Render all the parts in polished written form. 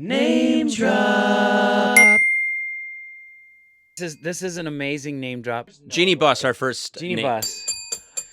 Name drop. This is an amazing name drop. Jeanie Buss, our first Jeanie Buss,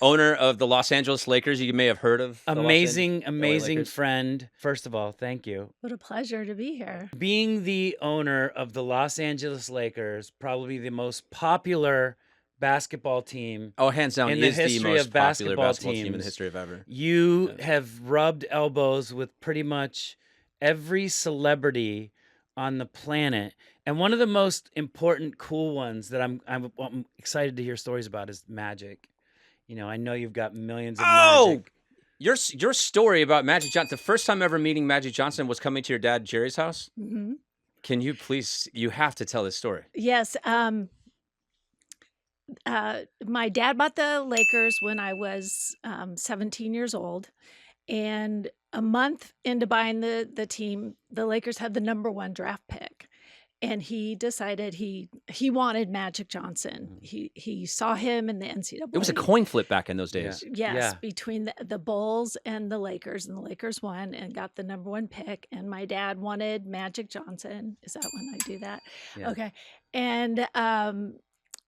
owner of the Los Angeles Lakers. You may have heard of the amazing friend. First of all, thank you. What a pleasure to be here. Being the owner of the Los Angeles Lakers, probably the most popular basketball team. Oh, hands down, in he is the the history most of popular basketball teams. team in the history of ever. You have rubbed elbows with pretty much every celebrity on the planet. And one of the most important, cool ones that I'm excited to hear stories about is Magic. You know, I know you've got millions of Magic. Your story about Magic Johnson, the first time ever meeting Magic Johnson was coming to your dad Jerry's house? Mm-hmm. Can you please, you have to tell this story. Yes. My dad bought the Lakers when I was 17 years old. And a month into buying the team, the Lakers had the #1 draft pick. And he decided he wanted Magic Johnson. He saw him in the NCAA. It was a coin flip back in those days. Yes, between the Bulls and the Lakers won and got the #1 pick. And my dad wanted Magic Johnson. Is that when I do that? Yeah. Okay. And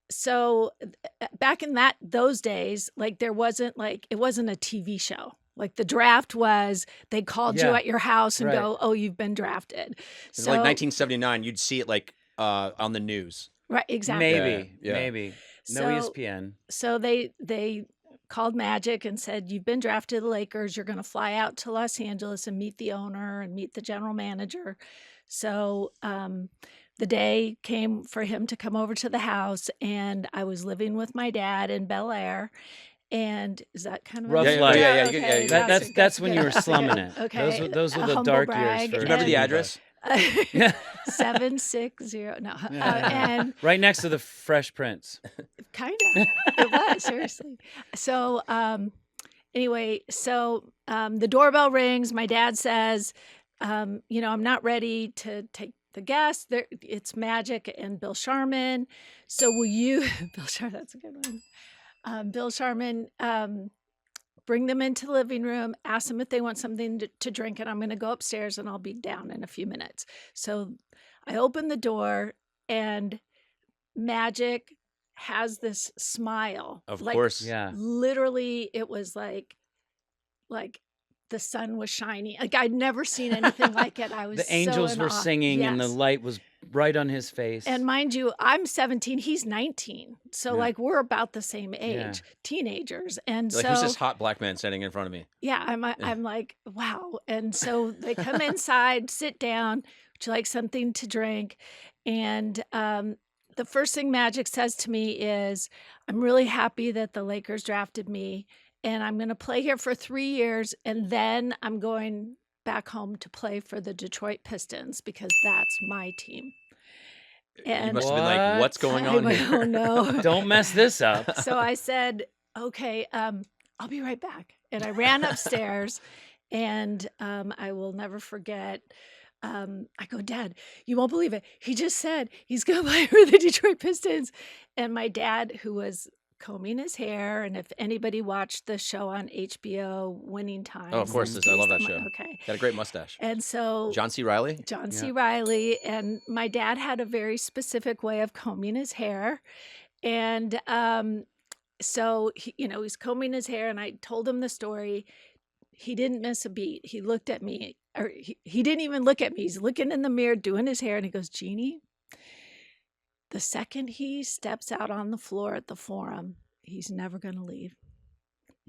so back in those days, like it wasn't a TV show. Like the draft was, they called you at your house and go, "Oh, you've been drafted." So like 1979, you'd see it like on the news. Right, exactly. Maybe. No ESPN. So they called Magic and said, "You've been drafted to the Lakers. You're going to fly out to Los Angeles and meet the owner and meet the general manager." So the day came for him to come over to the house, and I was living with my dad in Bel Air. And is that kind of rough life? Yeah. Okay. That's when you were slumming it. Okay. Those were the Humble dark brag. years. Do you remember the address? 760. No. And right next to the Fresh Prince. kind of. It was, seriously. So anyway, the doorbell rings. My dad says, I'm not ready to take the guests. It's Magic and Bill Sharman. So will you, Bill Sharman, that's a good one. Bill Sharman, bring them into the living room, ask them if they want something to drink, and I'm going to go upstairs and I'll be down in a few minutes. So I open the door, and Magic has this smile. Of course. Yeah. Literally, it was like the sun was shining. Like I'd never seen anything like it. I was the angels were singing, and the light was right on his face. And mind you, I'm 17, he's 19. So like we're about the same age, teenagers. And like, so who's this hot black man standing in front of me? Yeah, I'm like, wow. And so they come inside, sit down, would you like something to drink? And the first thing Magic says to me is, "I'm really happy that the Lakers drafted me, and I'm going to play here for 3 years, and then I'm going back home to play for the Detroit Pistons because that's my team." And you must have been like, "What's going on here?" Oh no! Don't mess this up. So I said, "Okay, I'll be right back." And I ran upstairs, and I will never forget. I go, "Dad, you won't believe it. He just said he's going to play for the Detroit Pistons." And my dad, who was combing his hair, and if anybody watched the show on HBO, Winning Time. Oh, of course, I love that show. Okay. Got a great mustache. And so John C. Reilly? John C. Reilly. And my dad had a very specific way of combing his hair. And so, he's combing his hair, and I told him the story. He didn't miss a beat. He looked at me, or he didn't even look at me. He's looking in the mirror, doing his hair, and he goes, "Jeanie, the second he steps out on the floor at the Forum, he's never going to leave."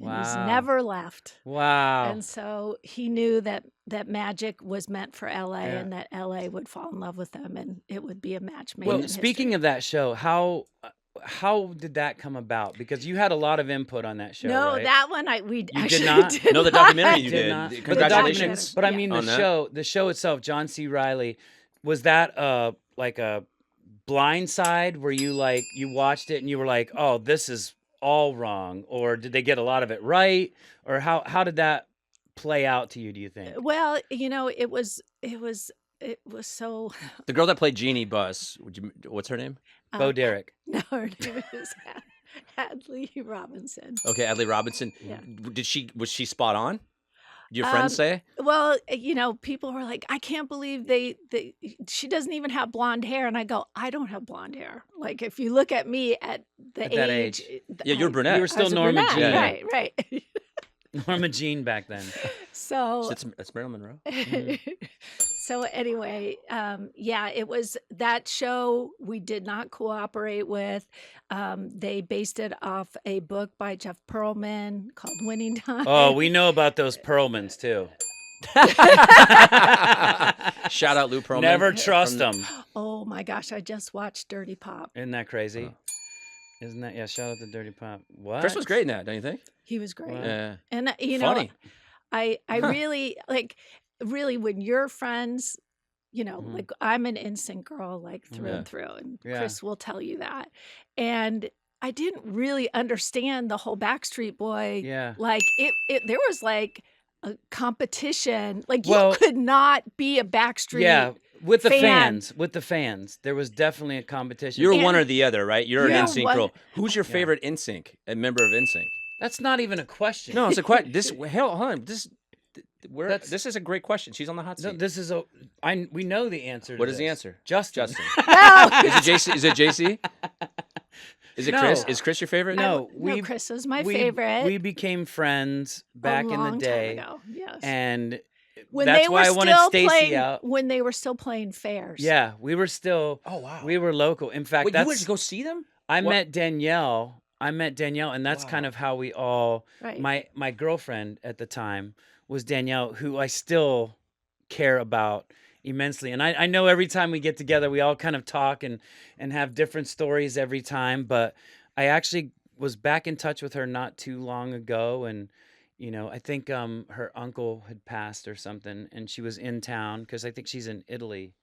And he's never left. Wow. And so he knew that Magic was meant for LA, and that LA would fall in love with them, and it would be a match made in history. Speaking of that show, how did that come about? Because you had a lot of input on that show. No, right? that one you actually did not. No, the documentary you did did. not. Congratulations. But I mean, the show itself, John C. Reilly, was that like a blind side where you watched it and you were like, "Oh, this is all wrong," or did they get a lot of it right, or how did that play out to you? Do you think? Well, it was so. The girl that played Jeanie Buss, what's her name? Bo Derek. No, her name is Adley Robinson. Okay, Adley Robinson. Yeah. Was she spot on? Your friends say? Well, people were like, I can't believe she doesn't even have blonde hair. And I go, I don't have blonde hair. Like, if you look at me at that age. Yeah, you're brunette. You were still Norma Jean. Yeah. Right. Norma Jean back then. So It's Marilyn Monroe. so anyway, it was that show we did not cooperate with. They based it off a book by Jeff Pearlman called Winning Time. Oh, we know about those Pearlmans too. Shout out Lou Pearlman. Never trust them. Oh my gosh, I just watched Dirty Pop. Isn't that crazy? Isn't that? Yeah, shout out to Dirty Pop. What? Chris was great in that, don't you think? He was great. Yeah. And Funny. I really really when you're friends, like I'm an Insync girl, like through and through, and Chris will tell you that. And I didn't really understand the whole Backstreet Boy. Yeah. Like there was like a competition. Like you could not be a Backstreet. Yeah. With the fan. fans, there was definitely a competition. You're one or the other, right? You're an NSYNC girl. Who's your Yeah. favorite NSYNC? A member of NSYNC? That's not even a question. No, it's a question. Hold on. This is a great question. She's on the hot seat. No, this is we know the answer. What to is the this. answer? Justin. No. Is it JC? Is it JC? Is it No. Chris? Is Chris your favorite? No, Chris is my favorite. We became friends back in the day, Time ago. Yes. and when that's they were why I wanted still Stacy playing, out. when they were still playing fairs. Yeah, we were still. Oh wow. We were local. In fact, Wait, you went to go see them? I met Danielle, and that's kind of how we all. Right. My girlfriend at the time was Danielle, who I still care about immensely. And I know every time we get together, we all kind of talk and have different stories every time. But I actually was back in touch with her not too long ago, and I think her uncle had passed or something, and she was in town because I think she's in Italy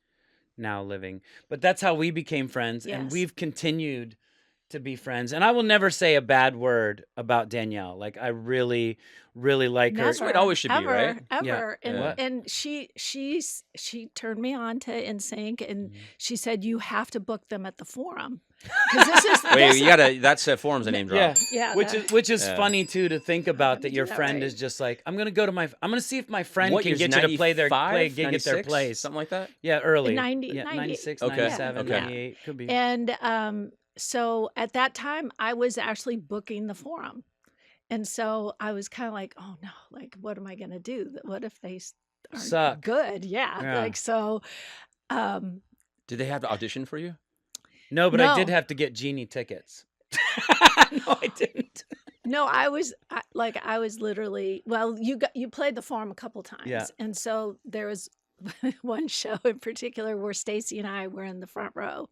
now living. But that's how we became friends, and Yes. we've continued to be friends. And I will never say a bad word about Danielle. Like, I really, really like her. That's what it always should be, right? Ever. Yeah. And she turned me on to NSYNC, and she said, you have to book them at the Forum. Wait, you gotta. That's Forum's a name drop. Yeah, which is Yeah. funny too to think about, that do your that friend right. is just like, I'm gonna see if my friend What can year's get you to play a 95, gig at their 96? place. Something like that. Yeah, early. 90 96, Okay. 97, Okay. 98, could be. And so at that time, I was actually booking the Forum. And so I was kind of like, oh no, like, what am I going to do? What if they aren't Suck. good? Yeah. Like, so. Did they have to audition for you? No, but I No. did have to get Genie tickets. No, I didn't. No, I was literally, well, you played the Forum a couple times. Yeah. And so there was one show in particular where Stacy and I were in the front row.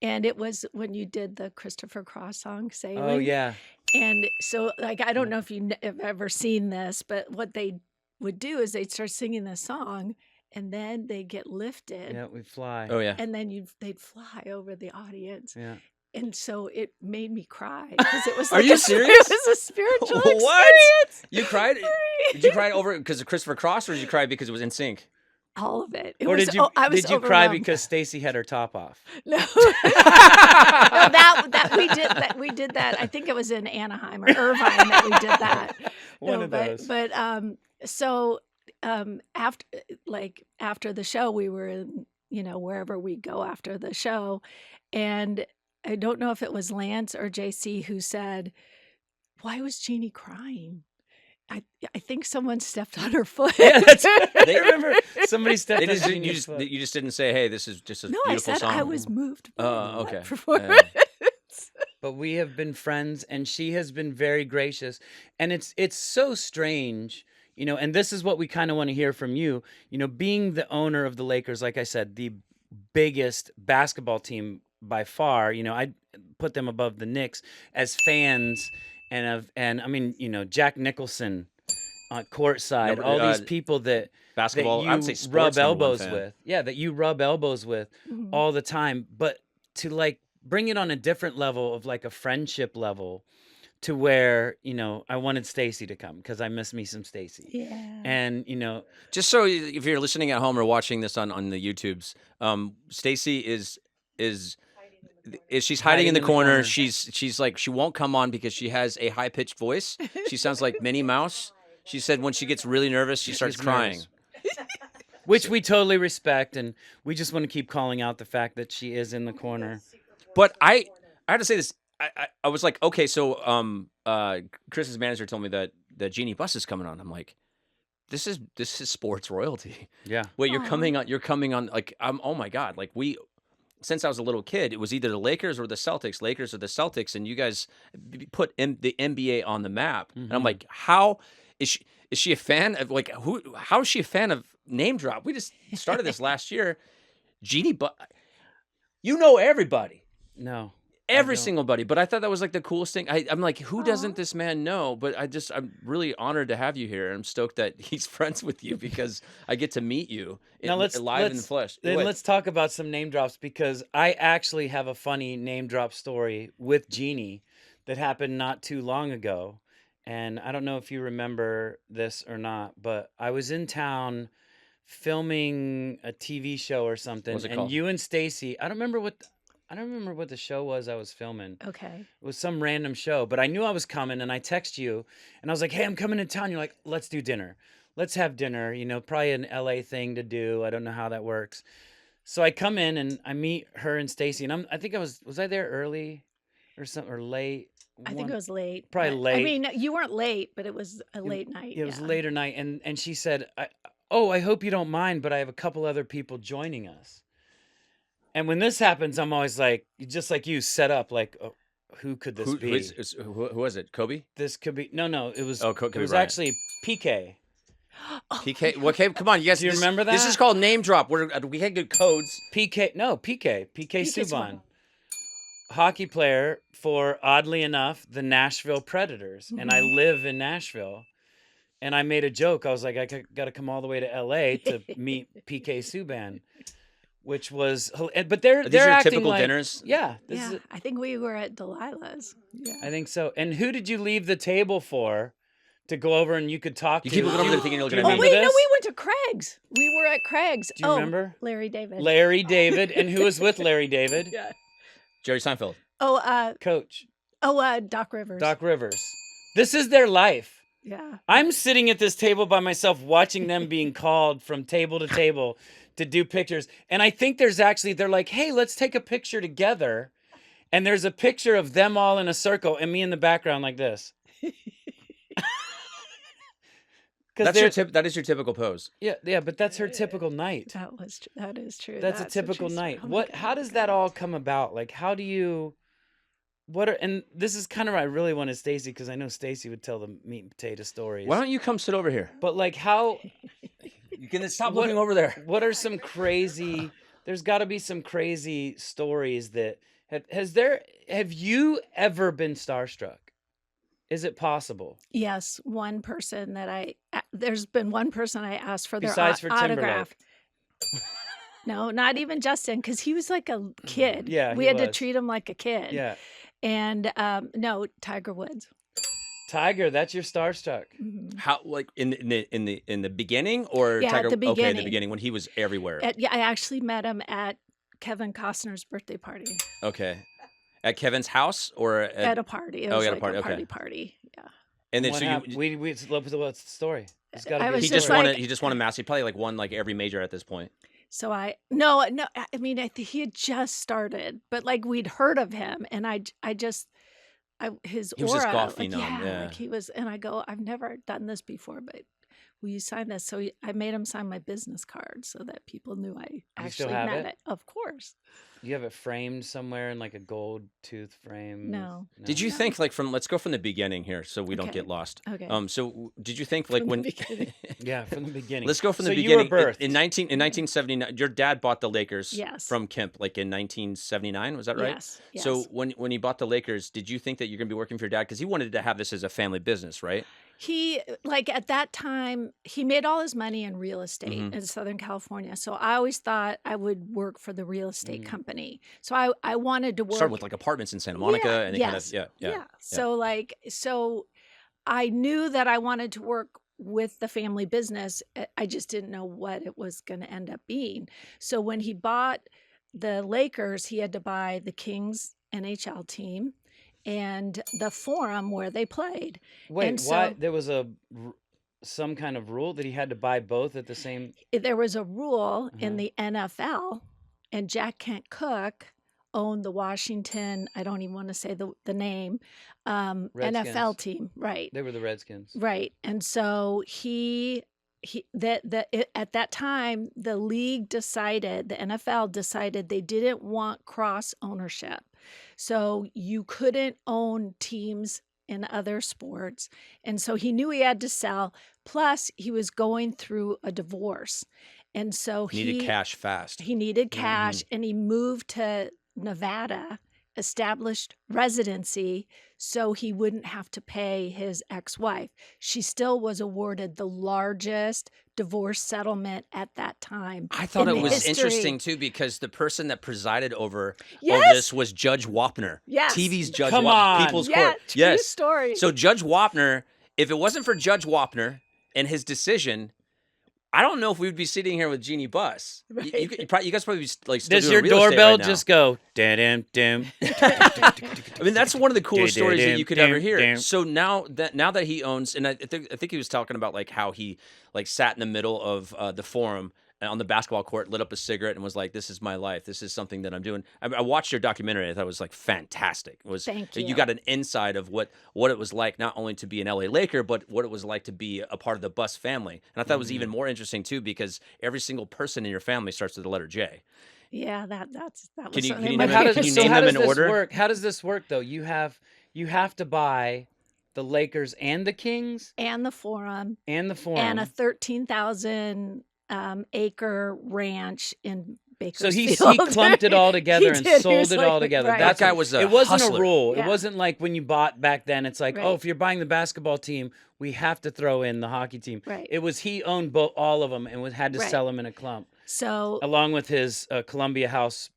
And it was when you did the Christopher Cross song, Sailing. Oh, yeah. And so, like, I don't know if you have ever seen this, but what they would do is they'd start singing the song, and then they get lifted. Yeah, we fly. Oh yeah. And then they'd fly over the audience. Yeah. And so it made me cry because it was Are like you it serious? was a spiritual What? experience. You cried? Did you cry over because of Christopher Cross, or did you cry because it was NSYNC? All of it. Or did you I was did you cry overwhelmed. because Stacy had her top off? No. No, that we did that. I think it was in Anaheim or Irvine that we did that. One of those. But so after the show, we were in, wherever we go after the show, and I don't know if it was Lance or JC who said, "Why was Jeannie crying?" I think someone stepped on her foot. Yeah, they remember somebody stepped on Genie's foot. You just didn't say, "Hey, this is just a No, I beautiful said song." I was moved by okay. that performance. But we have been friends, and she has been very gracious. And it's so strange, and this is what we kind of want to hear from you. Being the owner of the Lakers, like I said, the biggest basketball team by far. I put them above the Knicks as fans, and I mean, Jack Nicholson on courtside, all these people that Basketball, that I you would say sports rub number one elbows fan. with. Yeah, that you rub elbows with Mhm. all the time. But to like bring it on a different level of like a friendship level, to where I wanted Stacy to come because I miss me some Stacy. Yeah. And Just so if you're listening at home or watching this on the YouTubes, Stacy is she's hiding in the corner. She's like, she won't come on because she has a high pitched voice. She sounds like Minnie Mouse. She said when she gets really nervous, she starts She's crying. nervous. Which we totally respect, and we just want to keep calling out the fact that she is in the corner. But I had to say this. I was like, okay, so Chris's manager told me that Jeanie Buss is coming on. I'm like, this is sports royalty. Yeah. Wait, you're coming on like oh my God, like since I was a little kid, it was either the Lakers or the Celtics, and you guys put the NBA on the map. And I'm like, how is she a fan of like how is she a fan of Name Drop? We just started this last year. Jeanie Buss, you know everybody. No. Every single buddy, but I thought that was like the coolest thing. I'm like, who doesn't this man know? But I'm really honored to have you here. I'm stoked that he's friends with you because I get to meet you live in the flesh. Then let's talk about some name drops, because I actually have a funny name drop story with Jeanie that happened not too long ago. And I don't know if you remember this or not, but I was in town filming a TV show or something. What's it and called? You and Stacy, I don't remember what the show was I was filming. Okay. It was some random show, but I knew I was coming, and I text you, and I was like, hey, I'm coming to town. You're like, let's do dinner. Let's have dinner. Probably an LA thing to do. I don't know how that works. So I come in, and I meet her and Stacy, and I think was I there early or something, or late? I think it was late. Probably late. I mean, you weren't late, but it was a late night. It was a later night, and she said, I hope you don't mind, but I have a couple other people joining us. And when this happens, I'm always like, just like you, set up like, oh, who could this be? Who was it? Kobe? This could be no. It was Kobe it was Bryant. actually PK. PK. Well, okay, come on, you guys. Do you remember that? This is called Name Drop. We can't get codes. PK Subban, Subban. hockey player for, oddly enough, the Nashville Predators, and I live in Nashville. And I made a joke. I was like, I got to come all the way to LA to meet PK Subban. Which was, but they're These are acting typical like, dinners. Yeah, I think we were at Delilah's. Yeah. I think so. And who did you leave the table for to go over and you could talk to? You keep looking over there thinking you're looking at Oh me. wait, no, we went to Craig's. We were at Craig's. Do you remember? Larry David. Larry David, and who was with Larry David? Yeah. Jerry Seinfeld. Coach. Doc Rivers. Doc Rivers. This is their life. Yeah. I'm sitting at this table by myself, watching them being called from table to table to do pictures. And I think they're like, hey, let's take a picture together. And there's a picture of them all in a circle and me in the background like this. That is your typical pose. Yeah, but that's her typical night. That is true. That's a typical night. Oh my How God, does okay. that all come about? Like, how do you, and this is kind of what I really wanted Stacy, because I know Stacy would tell the meat and potato stories. Why don't you come sit over here? But like, how, You can stop looking over there. what are some crazy, there's got to be some crazy stories that, have you ever been starstruck? Is it possible? Yes, there's been one person I asked for their Besides for autograph. No, not even Justin, because he was like a kid. Yeah, we he had to was. treat him like a kid. Yeah. And no, Tiger Woods. Tiger, that's your starstruck. Mhm. How, like in the beginning, or Yeah, at Tiger? the Okay, at the beginning. beginning when he was everywhere. Yeah, I actually met him at Kevin Costner's birthday party. Okay, at Kevin's house or At a party. It Oh, was at a like party, a okay. party. Yeah. and then What so happened? you What's the story? It's got I to be. was he just just won like- it. He just won a massive. He probably like won like every major at this point. So no. I mean, I think he had just started, but like we'd heard of him, and his He was aura, this golf like, phenom, yeah. like he was. And I go, I've never done this before, but will you sign this? So I made him sign my business card so that people knew I still actually have met it? it. Of course. You have it framed somewhere in like a gold tooth frame? No. Did you think like let's go from the beginning here so we don't Okay. get lost. Okay. So did you think like From the when beginning. Yeah, from the beginning. let's go from the So beginning. you were birthed. In 1979, your dad bought the Lakers Yes. from Kemp like in 1979, was that right? Yes. So when he bought the Lakers, did you think that you're going to be working for your dad, cuz he wanted to have this as a family business, right? He, like at that time, he made all his money in real estate Mhm. in Southern California. So I always thought I would work for the real estate Mhm. company. So I wanted to work. Started with like apartments in Santa Monica Yeah, and then yes, kind of yeah. So I knew that I wanted to work with the family business. I just didn't know what it was going to end up being. So when he bought the Lakers, he had to buy the Kings NHL team and the Forum where they played. Wait, and why? so- There was a some kind of rule that he had to buy both at the same? There was a rule in Uh-huh. the NFL, and Jack Kent Cooke owned the Washington, I don't even want to say the name, NFL Redskins. team, right? They were the Redskins. Right. And so at that time, the league decided, the NFL decided they didn't want cross ownership. So you couldn't own teams in other sports. And so he knew he had to sell. Plus, he was going through a divorce. And so Needed cash fast. he needed cash, and he moved to Nevada, established residency, so he wouldn't have to pay his ex-wife. She still was awarded the largest divorce settlement at that time. I thought in it the was history. interesting too because the person that presided over Yes. this was Judge Wapner. Yes. TV's Judge Come Wapner. on. People's Yeah, Court. true Yes. story. So Judge Wapner, if it wasn't for Judge Wapner and his decision, I don't know if we would be sitting here with Jeanie Buss. You guys probably be like still Does doing your real estate doorbell right now. just go dim dim? I mean, that's one of the coolest stories that you could ever hear. Damn. So now that he owns, and I think he was talking about like how he like sat in the middle of the forum on the basketball court, lit up a cigarette, and was like, "This is my life. This is something that I'm doing." I watched your documentary. I thought it was like fantastic. It was Thank you you. got an insight of what it was like not only to be an LA Laker, but what it was like to be a part of the Buss family. And I thought it was even more interesting too because every single person in your family starts with the letter J. Yeah, that Can was you something name my it? How does, Can you so name how them does in this order? work? How does this work though? You have to buy the Lakers and the Kings and the Forum and the Forum. and a 13,000 acre ranch in So Bakersfield. he clumped it all together and He did. He sold was it like, all together. right. That guy was a It wasn't hustler. a rule. Yeah. It wasn't like when you bought back then. It's like, Right. oh, if you're buying the basketball team, we have to throw in the hockey team. Right. It was he owned all of them and had to Right. sell them in a clump, So along with his Columbia House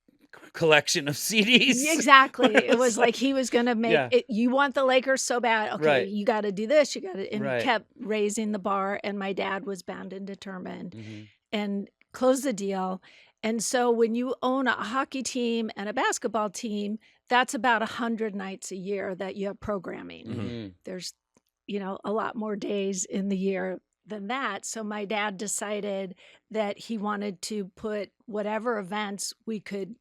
collection of CDs. exactly, it was like he was going to make Yeah. it. You want the Lakers so bad, okay? Right. You got to do this. You got to, and Right. kept raising the bar. And my dad was bound and determined, Mhm. and closed the deal. And so when you own a hockey team and a basketball team, that's about 100 nights a year that you have programming. Mhm. There's, a lot more days in the year than that. So my dad decided that he wanted to put whatever events we could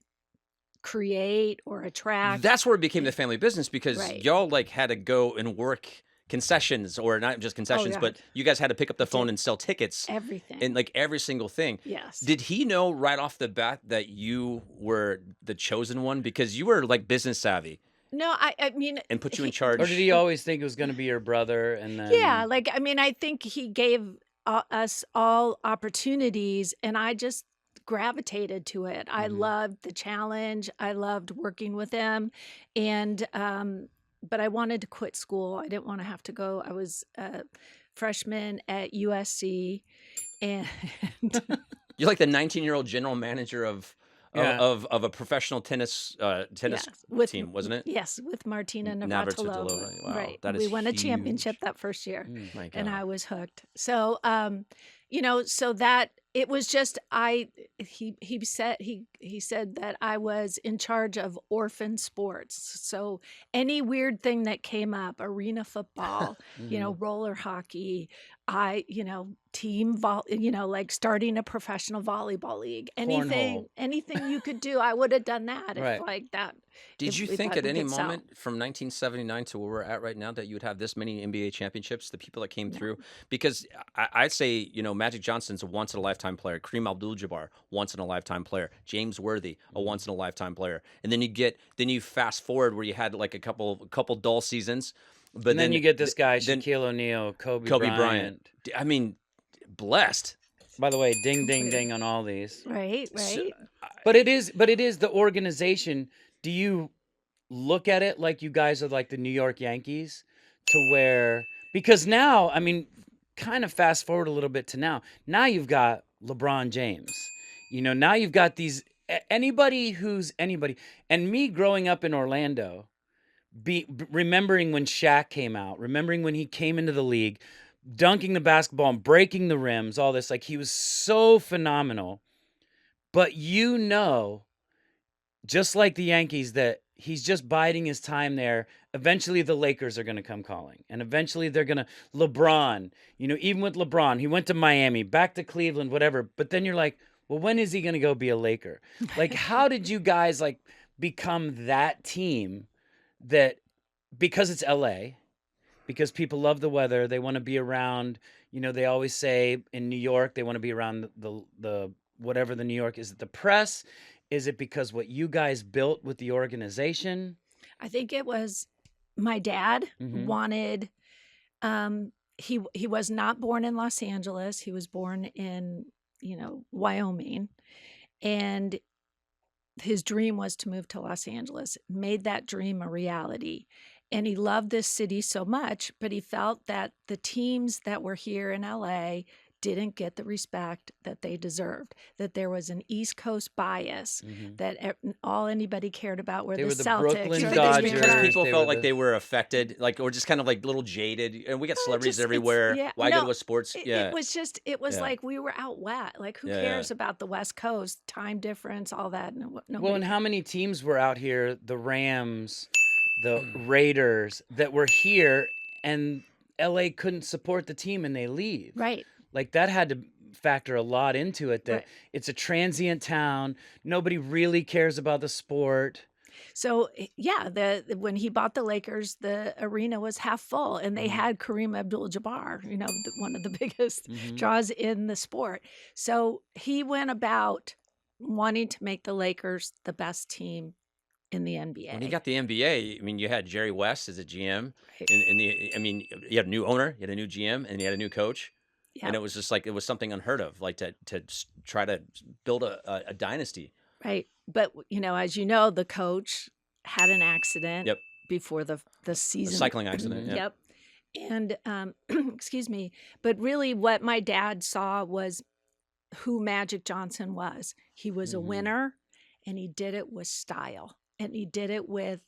create or attract. That's where it became the family business because Right. y'all like had to go and work concessions, or not just concessions, God. but you guys had to pick up the phone did. and sell tickets Everything. and like every single thing. Yes. Did he know right off the bat that you were the chosen one because you were like business savvy No, I mean, and put you in charge? Or did he always think it was going to be your brother? And then yeah, like, I mean, I think he gave us all opportunities, and I just gravitated to it. I Mhm. loved the challenge. I loved working with him. And, but I wanted to quit school. I didn't want to have to go. I was a freshman at USC, and You're like the 19-year-old general manager of Yeah. of a professional tennis yes, with, team, wasn't it? Yes, with Martina Navratilova. Navratilova. Wow, Right. that We is won a championship huge. that first year. Mm. My God. And I was hooked. So, so that it was just he said that I was in charge of orphan sports. So any weird thing that came up, arena football, Mhm. roller hockey, team like starting a professional volleyball league, anything you could do, I would have done that Right. if like that. Did if you we think thought at we any could sell. moment from 1979 to where we're at right now that you would have this many NBA championships, the people that came through? Because I'd say, Magic Johnson's a once-in-a-lifetime player. Kareem Abdul-Jabbar, once-in-a-lifetime player. James Worthy, a once-in-a-lifetime player. And then you fast forward where you had like a couple dull seasons. But And then you get this guy, then Shaquille O'Neal, Kobe Bryant. Bryant. I mean, blessed. By the way, ding, ding, ding on all these. Right. So- But it is the organization. Do you look at it like you guys are like the New York Yankees, to where, because now, I mean, kind of fast forward a little bit to now. Now you've got LeBron James. Now you've got these anybody who's anybody. And me growing up in Orlando, remembering when Shaq came out, remembering when he came into the league, dunking the basketball and breaking the rims, all this, like he was so phenomenal. But just like the Yankees, that he's just biding his time there. Eventually the Lakers are going to come calling, and eventually they're going to LeBron, even with LeBron, he went to Miami, back to Cleveland, whatever. But then you're like, well, when is he going to go be a Laker? Like, how did you guys like become that team that, because it's LA, because people love the weather, they want to be around, they always say in New York, they want to be around the whatever the New York, is it the press? Is it because what you guys built with the organization? I think it was my dad wanted, he was not born in Los Angeles. He was born in, Wyoming. And his dream was to move to Los Angeles, made that dream a reality. And he loved this city so much, but he felt that the teams that were here in LA didn't get the respect that they deserved, that there was an East Coast bias, that all anybody cared about were They the were the Celtics. Brooklyn or the Dodgers. Because Lakers. people They felt were like the- they were affected, like, or just kind of like little jaded. And we got celebrities everywhere. Why go to a sports? It was Yeah. like we were out west. Like, who Yeah, cares about the West Coast, time difference, all that? Well, and how many teams were out here? The Rams, the Raiders, that were here, and LA couldn't support the team, and they leave. Right. Like, that had to factor a lot into it, that Right. it's a transient town. Nobody really cares about the sport. So yeah, when he bought the Lakers, the arena was half full, and they had Kareem Abdul-Jabbar, one of the biggest draws in the sport. So he went about wanting to make the Lakers the best team in the NBA. When he got the NBA, I mean, you had Jerry West as a GM, Right. you had a new owner, you had a new GM, and you had a new coach. Yeah. And it was just like, it was something unheard of, like to try to build a dynasty. Right. But, as you know, the coach had an accident Yep. before the season. A cycling accident. Yeah. Yep. And, excuse me, but really what my dad saw was who Magic Johnson was. He was a winner, and he did it with style, and he did it with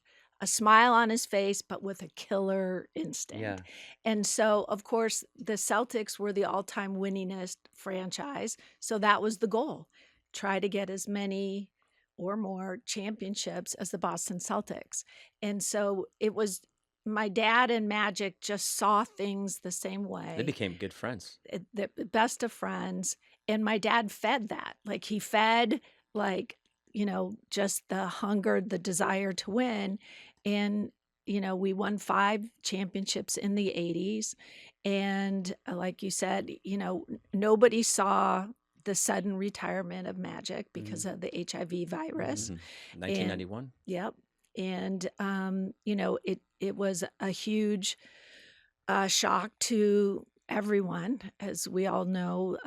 a smile on his face, but with a killer instinct. Yeah. And so, of course, the Celtics were the all-time winningest franchise. So that was the goal. Try to get as many or more championships as the Boston Celtics. And so it was, my dad and Magic just saw things the same way. They became good friends. The best of friends. And my dad fed that. Like, he fed, like, just the hunger, the desire to win. And, we won 5 championships in the 80s. And like you said, nobody saw the sudden retirement of Magic because of the HIV virus. 1991. Yep. And, it was a huge shock to everyone. As we all know,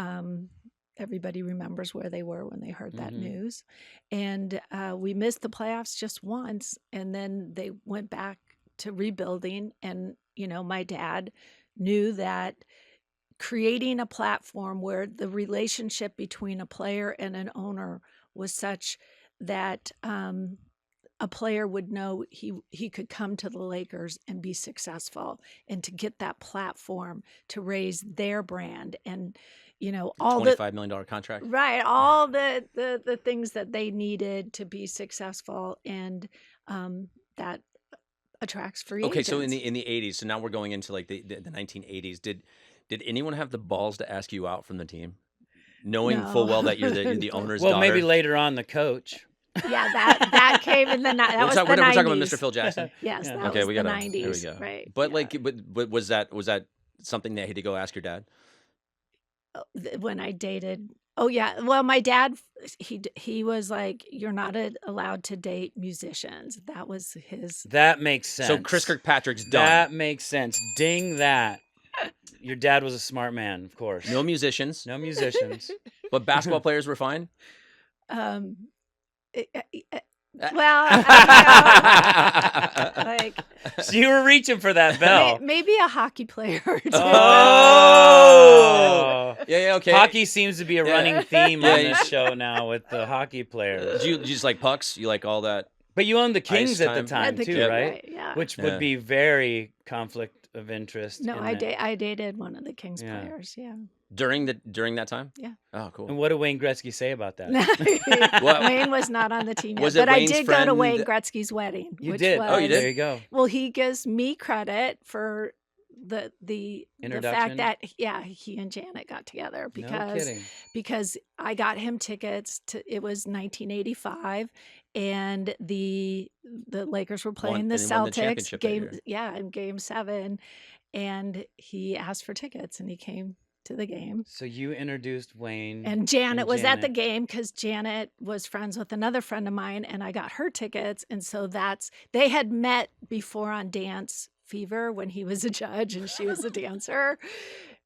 everybody remembers where they were when they heard that news. And we missed the playoffs just once, and then they went back to rebuilding. And, my dad knew that creating a platform where the relationship between a player and an owner was such that a player would know he could come to the Lakers and be successful, and to get that platform to raise their brand, and all the $25 million contract. right, all the things that they needed to be successful, and that attracts free Okay, agents. so in the 80s, so now we're going into like the 1980s. Did anyone have the balls to ask you out from the team, knowing full well that you're the owner's Well, daughter? maybe later on the coach. Yeah, that came in the that was the 90s. We're talking about Mr. Phil Jackson. Yes, that Okay, was we the got 90s. There we go. Right. But yeah. like, but was that something that he had to go ask your dad? When I dated, oh yeah, well, my dad, he was like, you're not allowed to date musicians. That was his. That makes sense. So Chris Kirkpatrick's done. That makes sense. Ding that. Your dad was a smart man, of course. No musicians, No musicians. but basketball players were fine. Well, I don't know. Like, So you were reaching for that bell. maybe a hockey player or two. Oh. Yeah, okay. Hockey seems to be a Yeah. running theme Yeah, on you- this show now with the hockey players. Do you just like pucks? You like all that? But you owned the Kings at the time. time The too, kid, right? Yeah. Which Yeah. would be very conflict of interest. No, in I that. dated one of the Kings Yeah. players. Yeah. During that time? Yeah. Oh, cool. And what did Wayne Gretzky say about that? What- Wayne was not on the team yet, Was it but I Wayne's did go to friend- Wayne Gretzky's wedding. You which did. Was, Oh, you did? There you go. Well, he gives me credit for the Introduction? fact that he and Janet got together No kidding. because I got him tickets to, it was 1985, and the Lakers were playing the and they won the Celtics championship that game year. in game 7, and he asked for tickets and he came to the game. So you introduced Wayne. And Janet was at the Janet. game because Janet was friends with another friend of mine, and I got her tickets. And so they had met before on Dance Fever when he was a judge and she was a dancer.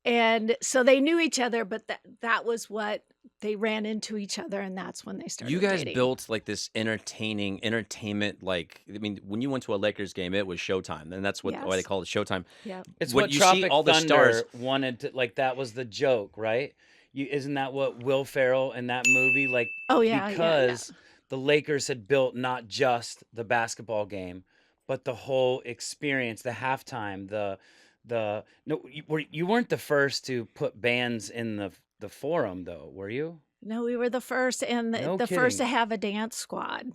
And so they knew each other, but that was what they ran into each other, and that's when they started You guys dating. built like this entertainment. Like, I mean, when you went to a Lakers game, it was Showtime, and that's why they Yes. call it Showtime. Yeah. It's When what you see Tropic all the Thunder stars- wanted to, like, that was the joke, right? Isn't that what Will Ferrell in that movie, like, Oh, yeah. because the Lakers had built not just the basketball game, but the whole experience, the halftime, you weren't the first to put bands in the forum, though, were you? No, we were the first, and No the first to kidding. have a dance squad.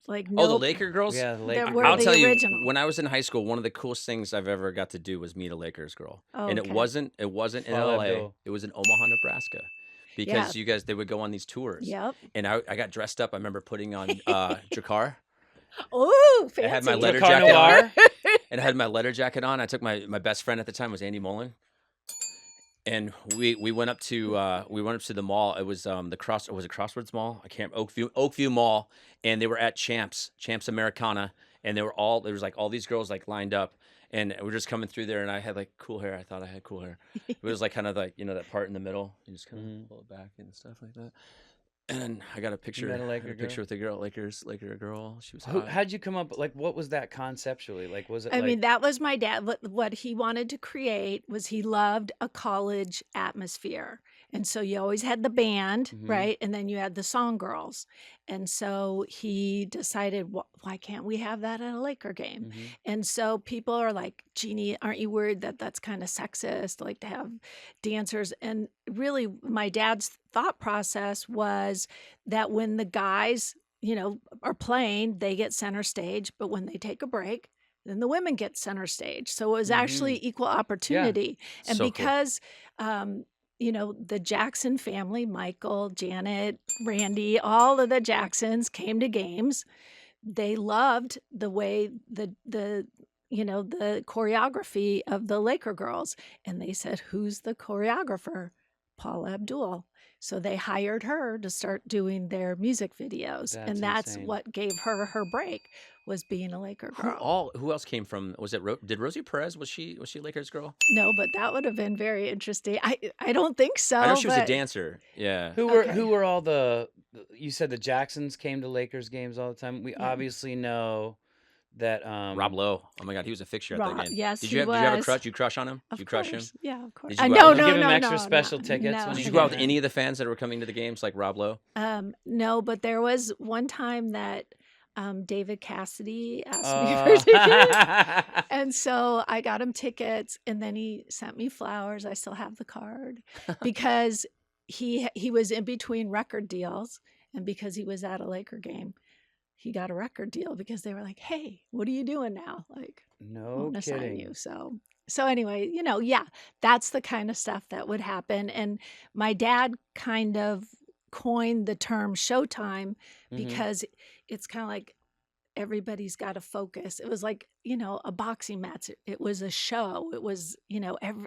Like, Oh, the nope. Laker girls. Yeah, the There Lakers. were I'll the tell you, original. when I was in high school, one of the coolest things I've ever got to do was meet a Lakers girl, Oh, and okay. it wasn't in Paula LA. Abdul. It was in Omaha, Nebraska, because you guys they would go on these tours. Yep. And I got dressed up. I remember putting on Drakkar. Oh, fancy. I had my leather Drakkar jacket on, Noir? and I had my letter jacket on. I took my best friend at the time was Andy Mullen, and we went up to the mall. It was was it Crossroads Mall? I can't Oakview Mall, and they were at Champs Americana, and there was like all these girls like lined up, and we're just coming through there, and I had like cool hair. I thought I had cool hair. It was like kind of like that part in the middle. You just kind of pull it back and stuff like that. And I got a picture. met a Laker picture with the girl, Laker girl. She was Who, hot. how'd you come up? Like, what was that conceptually? Like, was it? I like, mean, that was my dad. What he wanted to create was he loved a college atmosphere. And so you always had the band, Mhm. right? And then you had the song girls. And so he decided, why can't we have that at a Laker game? Mhm. And so people are like, Jeanie, aren't you worried that that's kind of sexist, like to have dancers? And really, my dad's thought process was that when the guys, are playing, they get center stage, but when they take a break, then the women get center stage. So it was actually equal opportunity. And So cool. because, the Jackson family, Michael, Janet, Randy, all of the Jacksons came to games. They loved the way the choreography of the Laker girls. And they said, who's the choreographer? Paula Abdul. So they hired her to start doing their music videos. That's and that's insane. what gave her break, was being a Laker girl. Who else came from? Was it did Rosie Perez? Was she a Lakers girl? No, but that would have been very interesting. I don't think so. I know she was a but- dancer. Yeah. Who were Okay. all you said the Jacksons came to Lakers games all the time. We obviously know that Rob Lowe. Oh my God, he was a fixture at Rob- that game. yes, Did he you have a was. crush? You crush on him? Of Did you crush him? course. Yeah, of course. Did you go No, out with no, him? Give him no, extra no, special no, tickets no. when Did he you go out with Yeah. any of the fans that were coming to the games like Rob Lowe? No, but there was one time that David Cassidy asked me Oh. for tickets. And so I got him tickets, and then he sent me flowers. I still have the card because he was in between record deals, and because he was at a Laker game, he got a record deal because they were like, "Hey, what are you doing now?" Like, I No want to sign kidding. you. So anyway, that's the kind of stuff that would happen. And my dad kind of coined the term Showtime Mhm. because it's kind of like everybody's got to focus. It was like, a boxing match. It was a show. It was,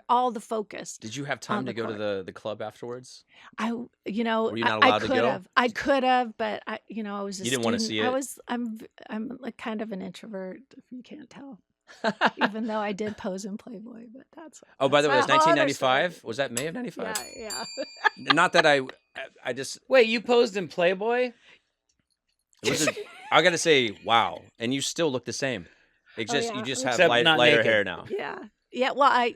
all the focus. Did you have On time the to go to court. the club afterwards? Were you not I allowed to could go? have. I could have, but I was a You didn't wanna student. see it? I'm like kind of an introvert, if you can't tell. Even though I did pose in Playboy, but that's Oh, by the way, that's it's a whole other story. 1995. Was that May of 95? Yeah. Not that I just Wait, you posed in Playboy? it was. I gotta say, wow, and you still look the same. It's Oh, just yeah. you just have Except not lighter naked. hair now. Yeah. Well,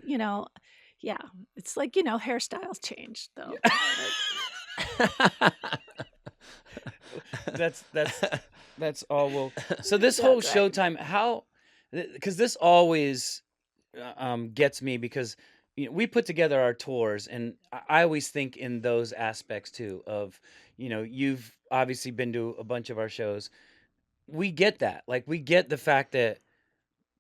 yeah. It's like, hairstyles changed though. That's all. Well, so this whole That's right. Showtime, because this always gets me because we put together our tours, and I always think in those aspects too of, you've obviously been to a bunch of our shows. We get that. Like, we get the fact that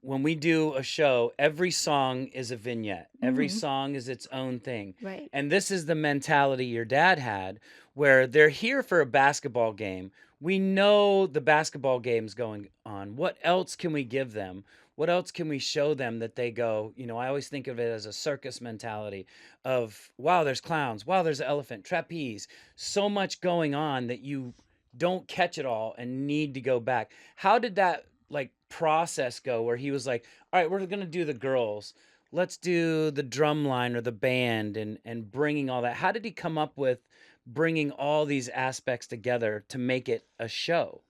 when we do a show, every song is a vignette. Every Mhm. song is its own thing. Right. And this is the mentality your dad had, where they're here for a basketball game. We know the basketball game's going on. What else can we give them? What else can we show them that they go, I always think of it as a circus mentality of, wow, there's clowns. Wow, there's an elephant, trapeze. So much going on that you don't catch it all and need to go back. How did that like process go where he was like, all right, we're going to do the girls, let's do the drum line or the band, and bringing all that? How did he come up with bringing all these aspects together to make it a show?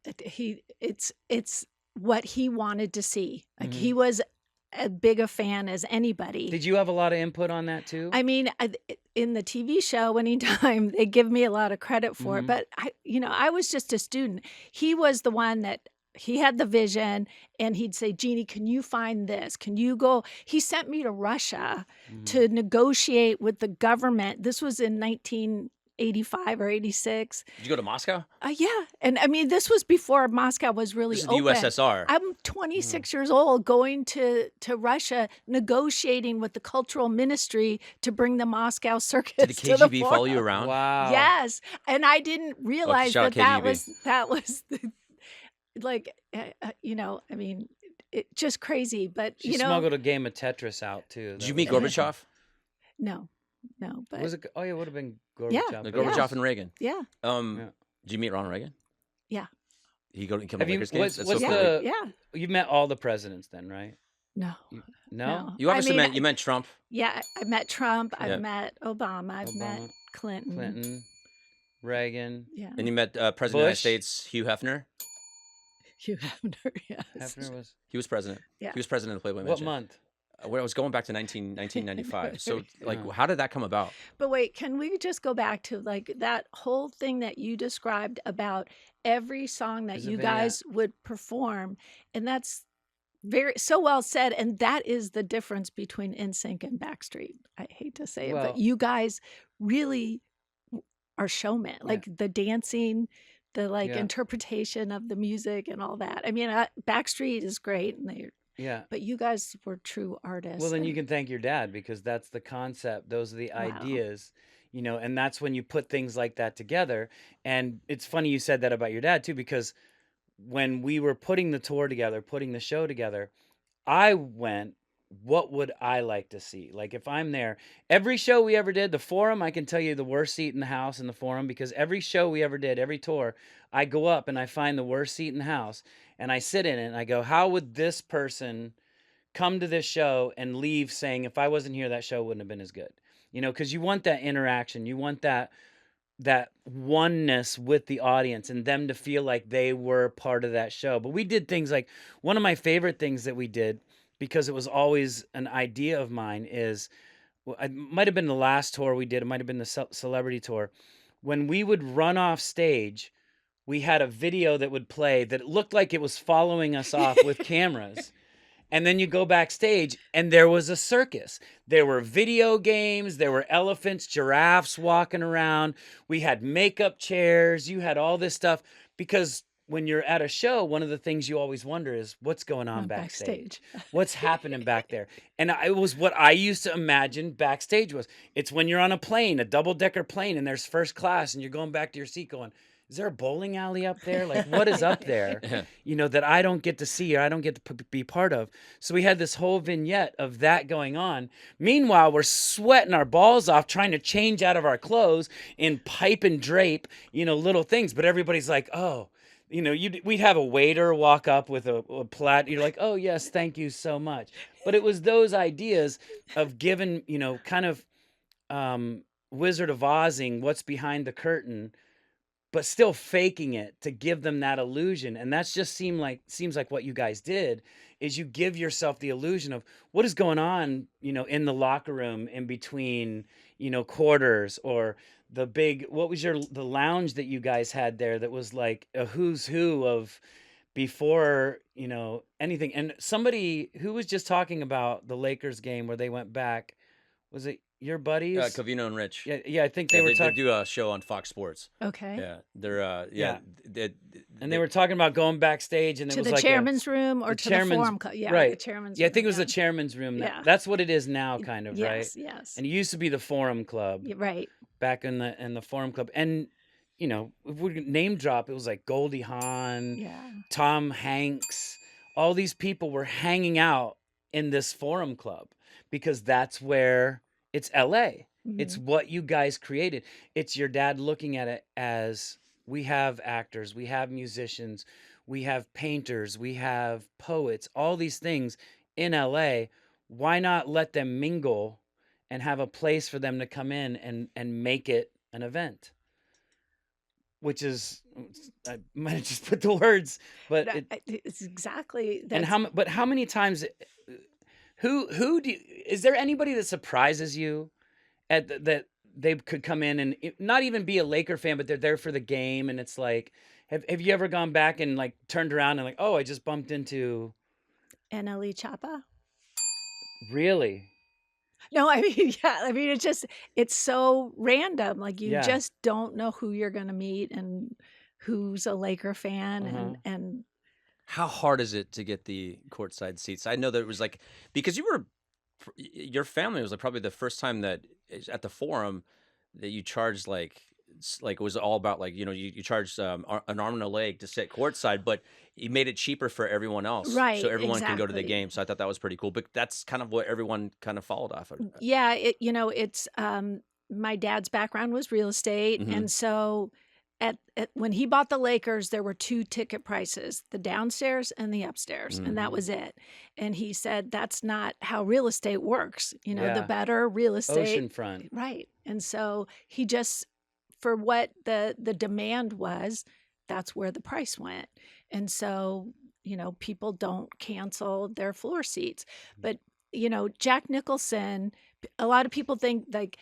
It's what he wanted to see. Like, he Mhm. was as big a fan as anybody. Did you have a lot of input on that too? I mean, in the TV show, anytime they give me a lot of credit for it, Mhm. but I was just a student. He was the one that he had the vision, and he'd say, "Jeanie, can you find this? Can you go?" He sent me to Russia Mhm. to negotiate with the government. This was in 1985 or 86. Did you go to Moscow? Yeah, and I mean, this was before Moscow was really This is the open. USSR. I'm 26 years old, going to Russia, negotiating with the cultural ministry to bring the Moscow circus Did the to the KGB follow you forum. around? Wow. Yes, and I didn't realize shout out that KGB. that was like, I mean, it just crazy. But She you know, smuggled a game of Tetris out too. Did That you was meet amazing. Gorbachev? no, but Was it? Oh yeah, it would have been Yeah. Gorbachev. Like but Gorbachev yes. and Reagan. yeah, Yeah. Did you meet Ronald Reagan? yeah, He come to Have you? Lakers games? That's What's so yeah, cool. the? yeah. You've met all the presidents then, right? No, No. no. You I obviously mean, met Trump. yeah, I met Trump. Yeah. I've met Obama. I've met Obama, Clinton. Clinton, Reagan, Yeah, And you met President of the United Bush. States, Hugh Hefner. Hugh Hefner. Yes. Hefner was He was president. Yeah. He was president of the Playboy what Mansion. month? Where I was going back to 1995. So, like, Oh. how did that come about? But wait, can we just go back to like that whole thing that you described about every song that Is a you vignette. guys would perform? And that's very so well said. And that is the difference between NSYNC and Backstreet. I hate to say it, Well- but you guys really are showmen. Like the dancing, the like Yeah. interpretation of the music and all that. I mean, Backstreet is great, and Yeah. but you guys were true artists. Well, then you and- can thank your dad, because that's the concept. Those are the Wow. ideas, and that's when you put things like that together. And it's funny you said that about your dad too, because when we were putting the tour together, putting the show together, I went, what would I like to see? Like, if I'm there, every show we ever did, the Forum, I can tell you the worst seat in the house in the Forum, because every show we ever did, every tour, I go up and I find the worst seat in the house and I sit in it and I go, how would this person come to this show and leave saying, if I wasn't here, that show wouldn't have been as good? Because you want that interaction, you want that oneness with the audience and them to feel like they were part of that show. But we did things like, one of my favorite things that we did, because it was always an idea of mine, is, it might have been the last tour we did, it might have been the celebrity tour. When we would run off stage, we had a video that would play that looked like it was following us off with cameras. And then you go backstage and there was a circus. There were video games, there were elephants, giraffes walking around. We had makeup chairs, you had all this stuff, because when you're at a show, one of the things you always wonder is, what's going on backstage? What's happening back there? And it was what I used to imagine backstage was. It's when you're on a plane, a double-decker plane, and there's first class and you're going back to your seat going, is there a bowling alley up there? Like, what is up there, that I don't get to see or I don't get to be part of? So we had this whole vignette of that going on. Meanwhile, we're sweating our balls off trying to change out of our clothes in pipe and drape, little things. But everybody's like, oh, we'd have a waiter walk up with a plate. You're like, oh, yes, thank you so much. But it was those ideas of giving, kind of Wizard of Ozing what's behind the curtain, but still faking it to give them that illusion. And that's just seems like what you guys did, is you give yourself the illusion of what is going on, in the locker room in between, quarters, or the big, what was the lounge that you guys had there that was like a who's who of before, anything. And somebody who was just talking about the Lakers game where they went back, was it your buddies? Covino and Rich. Yeah, I think they were they talking. do a show on Fox Sports. Okay. Yeah, they're Yeah. they, And they were talking about going backstage, and it To was the like chairman's room or the to the chairman's- forum club? Yeah, right. the chairman's Yeah, I room. think it was the chairman's room. Yeah. That's what it is now, kind of, right? Yes, yes. And it used to be the Forum Club. Yeah, right. Back in the Forum Club. And, if we name drop, it was like Goldie Hawn, Yeah. Tom Hanks. All these people were hanging out in this Forum Club because that's where it's LA. It's what you guys created. It's your dad looking at it as, we have actors, we have musicians, we have painters, we have poets, all these things in LA. Why not let them mingle and have a place for them to come in and make it an event? Which is, I might have just put the words, but it's exactly that. And how many times, who do you, is there anybody that surprises you that they could come in and not even be a Laker fan, but they're there for the game, and it's like, have you ever gone back and like turned around and like, oh, I just bumped into NLE Choppa? Really? No, I mean, yeah, I mean, it's so random. Like you Yeah. just don't know who you're going to meet and who's a Laker fan, and How hard is it to get the courtside seats? I know that it was like, because your family was like probably the first time that at the Forum that you charged like it was all about like, you charged an arm and a leg to sit courtside, but you made it cheaper for everyone else. Right, So everyone can go to the exactly. game. So I thought that was pretty cool. But that's kind of what everyone kind of followed off of. yeah, it's my dad's background was real estate, Mhm. and so at when he bought the Lakers, there were 2 ticket prices, the downstairs and the upstairs, and that was it. And he said that's not how real estate works. The Yeah. better real estate, Oceanfront. right? And so he just, for what the demand was, that's where the price went. And so, people don't cancel their floor seats. But, Jack Nicholson, a lot of people think like,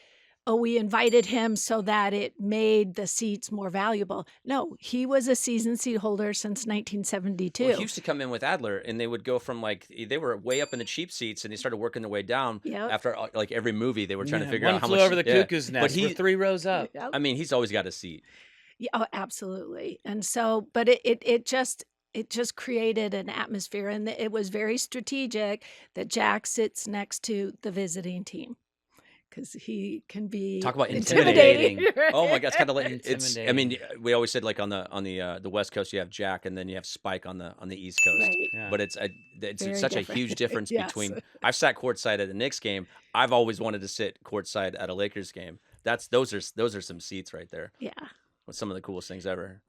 oh, we invited him so that it made the seats more valuable. No, he was a season seat holder since 1972. Well, he used to come in with Adler, and they would go from like they were way up in the cheap seats, and they started working their way down. Yep. After like every movie, they were trying to figure One out how flew much. over the cuckoo's nest. But We're 3 rows up. Yep. I mean, he's always got a seat. Yeah, oh, absolutely. And so, but it just created an atmosphere, and it was very strategic that Jack sits next to the visiting team because he can be Talk about intimidating. Oh my God, it's kind of like it's. I mean, Intimidating. we always said like on the West Coast you have Jack, and then you have Spike on the East Coast. Right. Yeah. But it's Very such different. a huge difference Yes. between. I've sat courtside at a Knicks game. I've always wanted to sit courtside at a Lakers game. Those are some seats right there. Yeah. With some of the coolest things ever.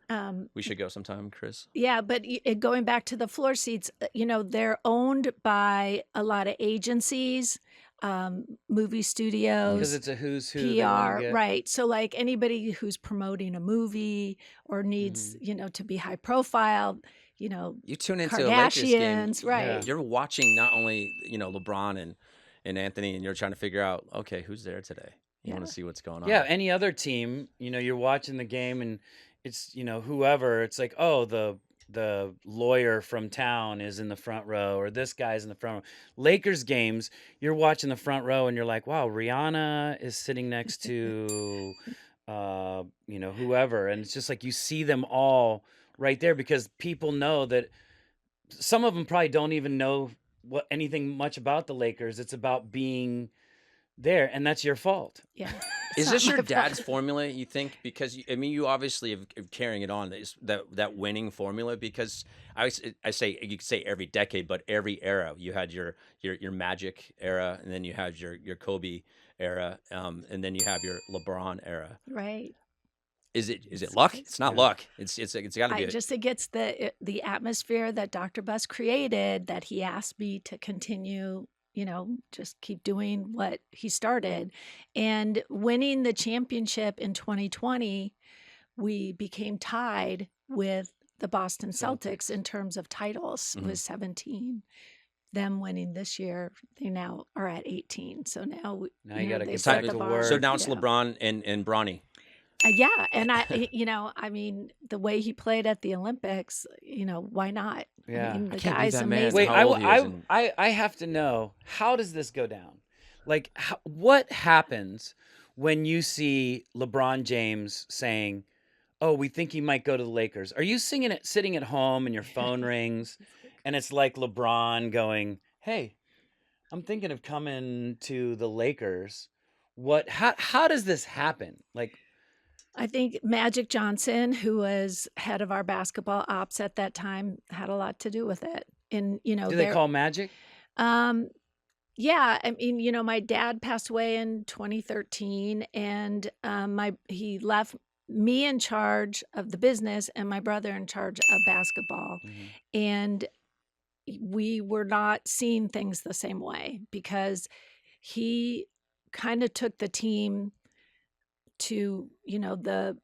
We should go sometime, Chris. Yeah, but going back to the floor seats, they're owned by a lot of agencies, movie Because studios, it's a who's who. they wanna PR, get. right? So like anybody who's promoting a movie or needs, to be high profile, You tune into a Lakers game. Kardashians, right? Yeah. You're watching not only LeBron and Anthony, and you're trying to figure out, okay, who's there today? You want Yeah. to see what's going on. Yeah, any other team, you're watching the game and it's, whoever, it's like, oh, the lawyer from town is in the front row or this guy's in the front row. Lakers games, you're watching the front row and you're like, wow, Rihanna is sitting next to whoever, and it's just like you see them all right there because people know that some of them probably don't even know anything much about the Lakers. It's about being there, and that's your fault. Yeah. Is It's this not your my dad's fault. formula, you think? Because you obviously have carrying it on, that winning formula. Because I say you could say every decade, but every era you had your Magic era, and then you had your Kobe era, and then you have your LeBron era. Right. Is it luck? It's not luck. It's got to be. I just think it's the atmosphere that Dr. Buss created that he asked me to continue, just keep doing what he started. And winning the championship in 2020, we became tied with the Boston Celtics in terms of titles with 17. Them winning this year, they now are at 18. So now Now you gotta they get set back the to bar. work. So now it's Yeah. LeBron and Bronny. Yeah, and I mean, the way he played at the Olympics, why not? Yeah. I mean, I the can't believe guy's that man. amazing. Wait, How old he is and- I have to know, how does this go down? Like, what happens when you see LeBron James saying, "Oh, we think he might go to the Lakers"? Are you sitting at home and your phone rings, and it's like LeBron going, "Hey, I'm thinking of coming to the Lakers." How does this happen? Like, I think Magic Johnson, who was head of our basketball ops at that time, had a lot to do with it. And do they call Magic? um, yeah, I mean, my dad passed away in 2013, and he left me in charge of the business and my brother in charge of basketball, Mhm. and we were not seeing things the same way because he kind of took the team to the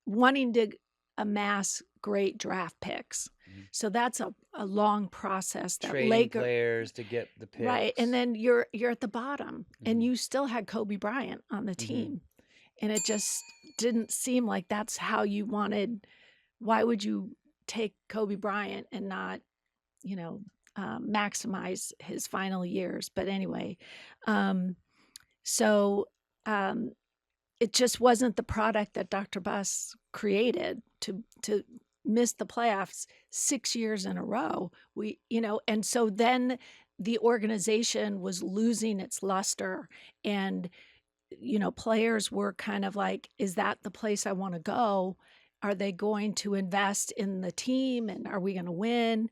wanting to amass great draft picks. Mhm. So that's a long process that Trading players to get the picks. right, and then you're at the bottom, and Mhm. you still had Kobe Bryant on the Mhm. team, and it just didn't seem like that's how you wanted. Why would you take Kobe Bryant and not, you know, maximize his final years? But anyway, um, so it just wasn't the product that Dr. Buss created to miss the playoffs 6 years in a row. And so then the organization was losing its luster, and players were kind of like, is that the place I want to go? Are they going to invest in the team, and are we going to win?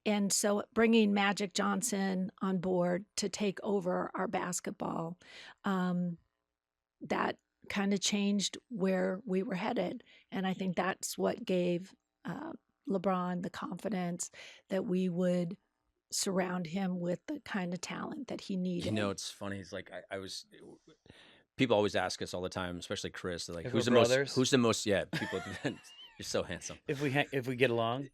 And so bringing Magic Johnson on board to take over our basketball, that kind of changed where we were headed. And I think that's what gave LeBron the confidence that we would surround him with the kind of talent that he needed. It's funny. It's like I was. People always ask us all the time, especially Chris. They're like, If "Who's we're the most? brothers? Who's the most? Yeah, people. You're so handsome. If we get along,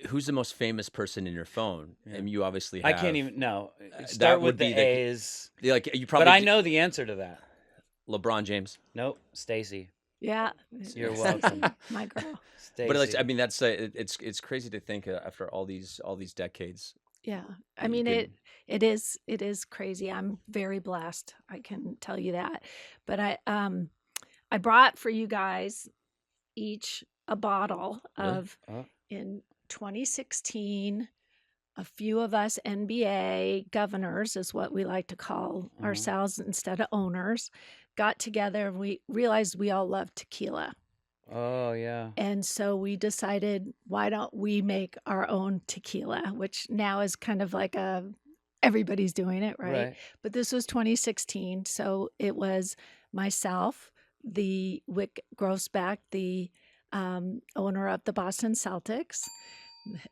Who's the most famous person in your phone? Yeah. And you obviously I have. can't even know. that Start would with the be the- A's. Like you probably. But I know the answer to that. LeBron James. Nope, Stacy. Yeah, You're Stacy, welcome. my girl. Stacy. But like, I mean, that's it's crazy to think after all these decades. Yeah, I You mean could- it is crazy. I'm very blessed. I can tell you that. But I brought for you guys each a bottle Really? of Oh. in 2016. A few of us NBA governors is what we like to call Mhm. ourselves instead of owners, got together and we realized we all love tequila. Oh yeah. And so we decided, why don't we make our own tequila, which now is kind of like everybody's doing it, right? But this was 2016. So it was myself, the Wick Grossbeck, the owner of the Boston Celtics,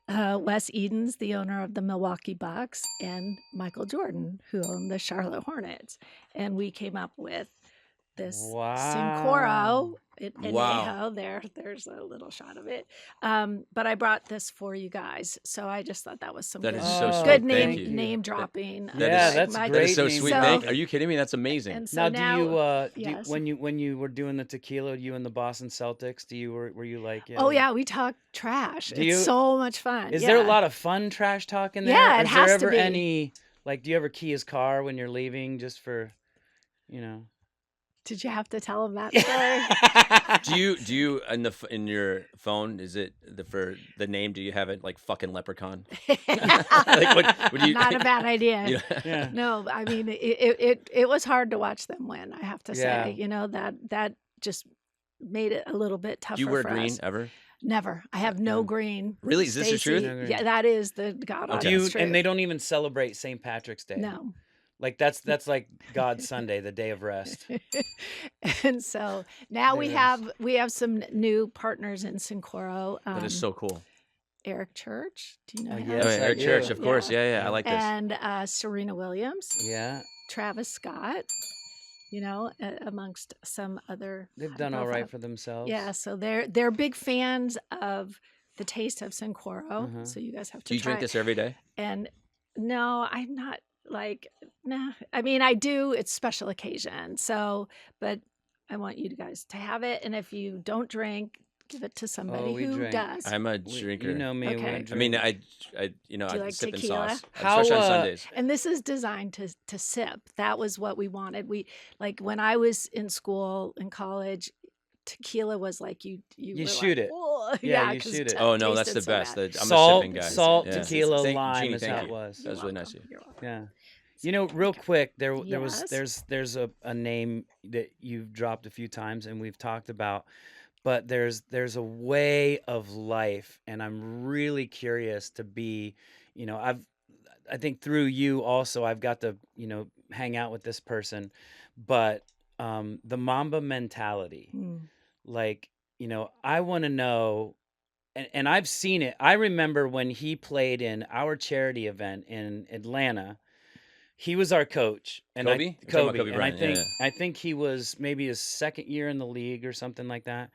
Wes Edens, the owner of the Milwaukee Bucks, and Michael Jordan, who owned the Charlotte Hornets. And we came up with this Syncoro in Wow. Ajo. There's a little shot of it. But I brought this for you guys. So I just thought that was some That good, is so sweet. good Thank name, you. name dropping. Yeah, is- that's Michael. That is so Great sweet. name Thank. dropping. Are you kidding me? That's amazing. And so Now, do you yes. when you were doing the tequila, you and the Boston Celtics, were you like, Oh yeah, we talk trash. Do It's you- so much fun. Is yeah. there a lot of fun trash talk in there? Yeah, Or it is has there to ever be. any, like, do you ever key his car when you're leaving just for, you know? Did you have to tell him that story? Do you in your phone, is it for the name? Do you have it like fucking leprechaun? Like, would you? Not a bad idea. You know? Yeah. No, I mean it was hard to watch them win. I have to Yeah. say, that just made it a little bit tougher. Do you wear for green us. ever? Never. I have no No. green. Really? Is this the truth? Stacy, No green. yeah, that is the God Okay. honest truth. And they don't even celebrate St. Patrick's Day. No. Like that's like God's Sunday, the day of rest. And so now we Yes. have some new partners in Syncoro. That is so cool. Eric Church. Do you know Oh, him? yes, Oh, I Eric do. Church, of course. Yeah. Yeah, I like this. And Serena Williams, Yeah. Travis Scott, amongst some other. They've high done all right profile- for themselves. Yeah, so they're big fans of the taste of Syncoro. Uh-huh. So you guys have to Do you try. drink this every day? And no, I'm not like, nah. I mean, I do. It's special occasion. So, but I want you guys to have it, and if you don't drink, give it to somebody we who drink. does. I'm a drinker. You know me. Okay. We I mean, drink. I you know, Do you I like sip in tequila? sauce, How, especially on Sundays. And this is designed to sip. That was what we wanted. We like when I was in school in college, tequila was like you were shoot like, it. "Whoa." Yeah, you 'cause shoot it. it Oh no, that's tasted the so best. bad. I'm a salt, sipping guy. salt, Yeah. tequila, Thank- lime Jeannie, is thank how you. it was. That was really nice welcome. of you. You're welcome. Yeah. You know, real quick, there was Yes. there's a name that you've dropped a few times and we've talked about, but there's a way of life, and I'm really curious to be, you know, I think through you also I've got to, you know, hang out with this person, but the Mamba mentality, Mm. like, you know, I want to know, and I've seen it. I remember when he played in our charity event in Atlanta. He was our coach, and Kobe? You're talking about Kobe and I Bryant, yeah, think he was maybe his second year in the league or something like that.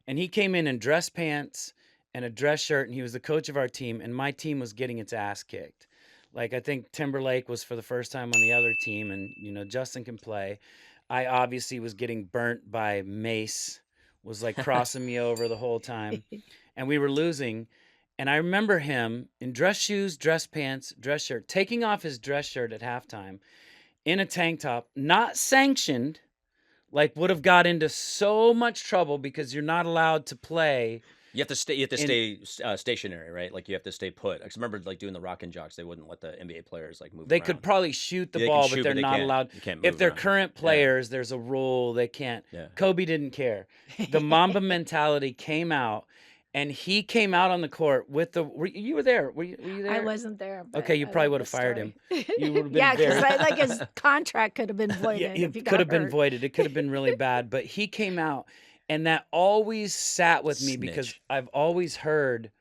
And he came in dress pants and a dress shirt, and he was the coach of our team, and my team was getting its ass kicked. Like, I think Timberlake was for the first time on the other team, and you know, Justin can play. I obviously was getting burnt by Mace, was like crossing me over the whole time, and we were losing. And I remember him in dress shoes, dress pants, dress shirt, taking off his dress shirt at halftime in a tank top, not sanctioned, like would have got into so much trouble because you're not allowed to play. You have to stay. You have to In- stay stationary, right? Like you have to stay put. I remember like doing the rock and jocks. They wouldn't let the NBA players like move They around. could probably shoot the They can ball, shoot, but they're but they not can't- allowed. you can't If move they're around. current Yeah. players, there's a rule they can't. Yeah. Kobe didn't care. The Mamba mentality came out, and he came out on the court with the. You were there? Were you there? I wasn't there. But Okay, you I probably love would have the fired story. him. You would have been Yeah, because very. like his contract could have been voided. Yeah, if he it got could have been hurt. voided. It could have been really bad, but he came out, and that always sat with me because Snitch. I've always heard,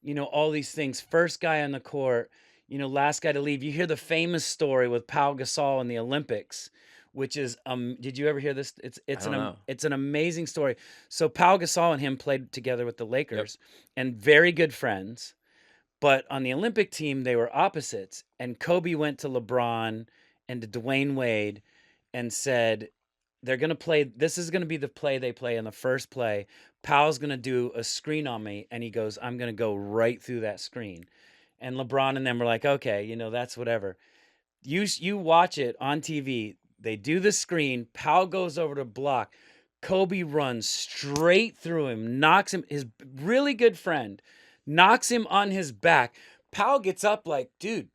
you know, all these things. First guy on the court, you know, last guy to leave. You hear the famous story with Pau Gasol in the Olympics, which is did you ever hear this? It's I don't know. it's an amazing story. So Pau Gasol and him played together with the Lakers and very good friends. But on the Olympic team, they were opposites. And Kobe went to LeBron and to Dwayne Wade and said, they're going to play. This is going to be the play they play in the first play. Powell's going to do a screen on me. And he goes, I'm going to go right through that screen. And LeBron and them were like, okay, you know, that's whatever. You watch it on TV. They do the screen. Powell goes over to block. Kobe runs straight through him, knocks him, his really good friend, knocks him on his back. Powell gets up like, dude,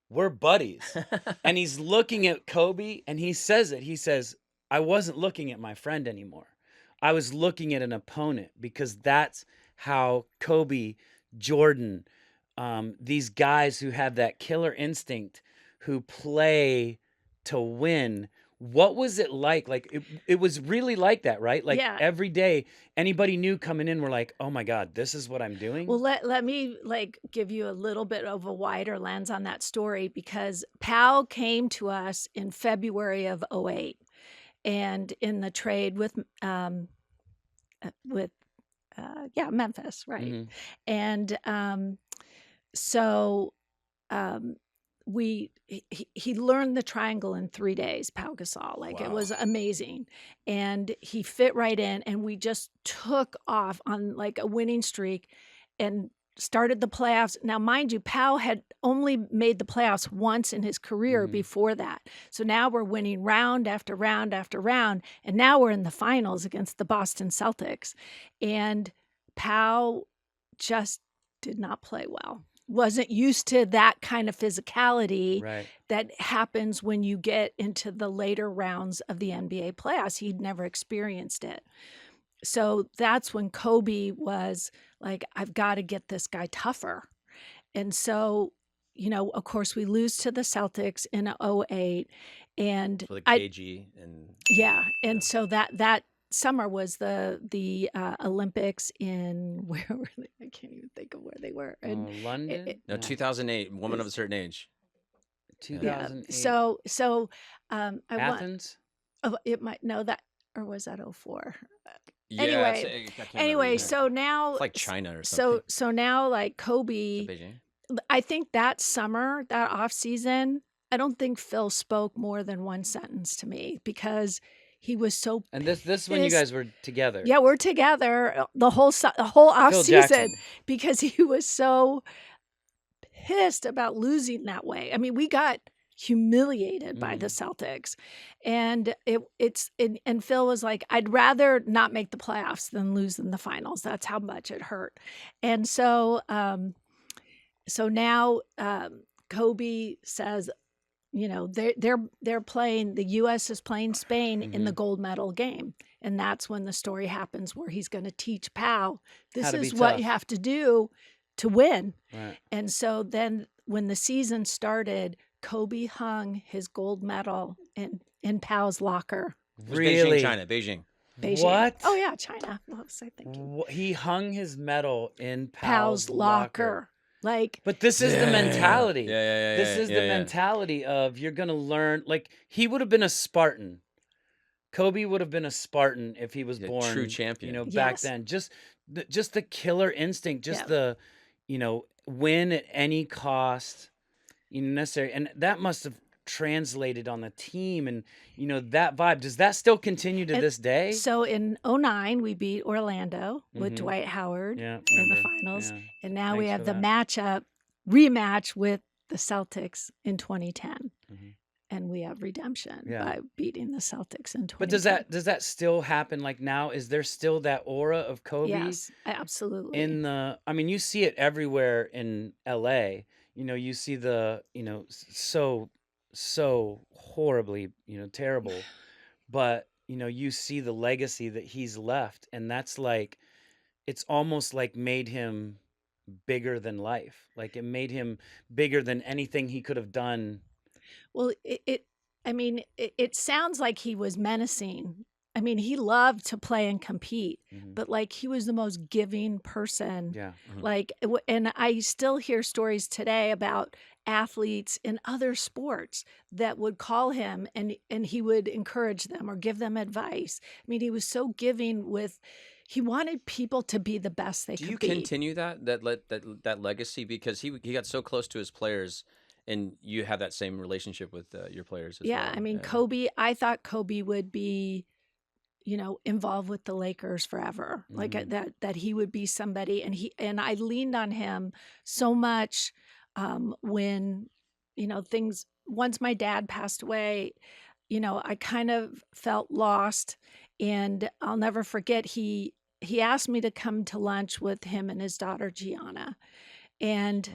we're buddies. And he's looking at Kobe and he says it. He says, I wasn't looking at my friend anymore. I was looking at an opponent, because that's how Kobe, Jordan, these guys who have that killer instinct, who play to win. What was it like? Like it was really like that, right? Like Yeah. every day, anybody new coming in, we're like, oh my God, this is what I'm doing. Well, let me like give you a little bit of a wider lens on that story, because Pal came to us in February of 2008, and in the trade with Memphis, right? Mhm. And so he learned the triangle in 3 days, Pau Gasol. Like, it Wow. was amazing. And he fit right in, and we just took off on like a winning streak and started the playoffs. Now, mind you, Pau had only made the playoffs once in his career Mhm. before that. So now we're winning round after round after round, and now we're in the finals against the Boston Celtics. And Pau just did not play well. Wasn't used to that kind of physicality Right. that happens when you get into the later rounds of the NBA playoffs. He'd never experienced it. So that's when Kobe was like, I've got to get this guy tougher. And so, you know, of course, we lose to the Celtics in 2008. And For the I, KG and yeah. And so that summer was the Olympics in where were they? I can't even think of where they were. And London? no, 2008, woman of a certain age. 2008. So I want Athens? it might no that or was that 04? Yeah, Anyway, I can't remember Anyway, either. so now It's like China or something. so now like Is Kobe, it Beijing? I think that summer, that off season, I don't think Phil spoke more than one sentence to me, because He was so And this is when you pissed. guys were together. Yeah, we're together the whole off Phil season Jackson. because he was so pissed about losing that way. I mean, we got humiliated by the Celtics, and and Phil was like, "I'd rather not make the playoffs than lose in the finals." That's how much it hurt, and so now Kobe says, you know, they're playing. The U.S. is playing Spain in the gold medal game, and that's when the story happens where he's going to teach Pau, this How to is be what tough. you have to do to win. Right. And so then when the season started, Kobe hung his gold medal in Pau's locker. It was Really? Beijing, China. Beijing. Beijing. What? Oh yeah, China. What was I thinking? He hung his medal in Pau's locker. Like, But this is the mentality. Yeah. This is the mentality of you're going to learn. Like, he would have been a Spartan. Kobe would have been a Spartan if he was Yeah, born, true champion. you know, back Yes. then. Just the killer instinct, just Yeah. the, you know, win at any cost, you know, necessary. And that must have translated on the team, and you know, that vibe. Does that still continue to And this day? so in 09, we beat Orlando with Mhm. Dwight Howard Yeah, in the remember. finals. Yeah. And now we Thanks have for the rematch with the Celtics in 2010. Mhm. And we have redemption Yeah. by beating the Celtics in 2010. But does that still happen? Like now, is there still that aura of Kobe? Yes, absolutely. I mean, you see it everywhere in LA. You know, you see the, you know, so horribly, you know, terrible. But, you know, you see the legacy that he's left, and that's like, it's almost like made him bigger than life. Like it made him bigger than anything he could have done. Well, it sounds like he was menacing. I mean, he loved to play and compete, Mhm. but like he was the most giving person. Yeah. Like, and I still hear stories today about athletes in other sports that would call him and he would encourage them or give them advice. I mean, he was so giving he wanted people to be the best they Do could you be. continue that legacy because he got so close to his players, and you have that same relationship with your players as well? Yeah, I mean, Kobe, I thought Kobe would be, you know, involved with the Lakers forever. Like that he would be somebody, and I leaned on him so much when, you know, once my dad passed away, you know, I kind of felt lost, and I'll never forget he asked me to come to lunch with him and his daughter Gianna, and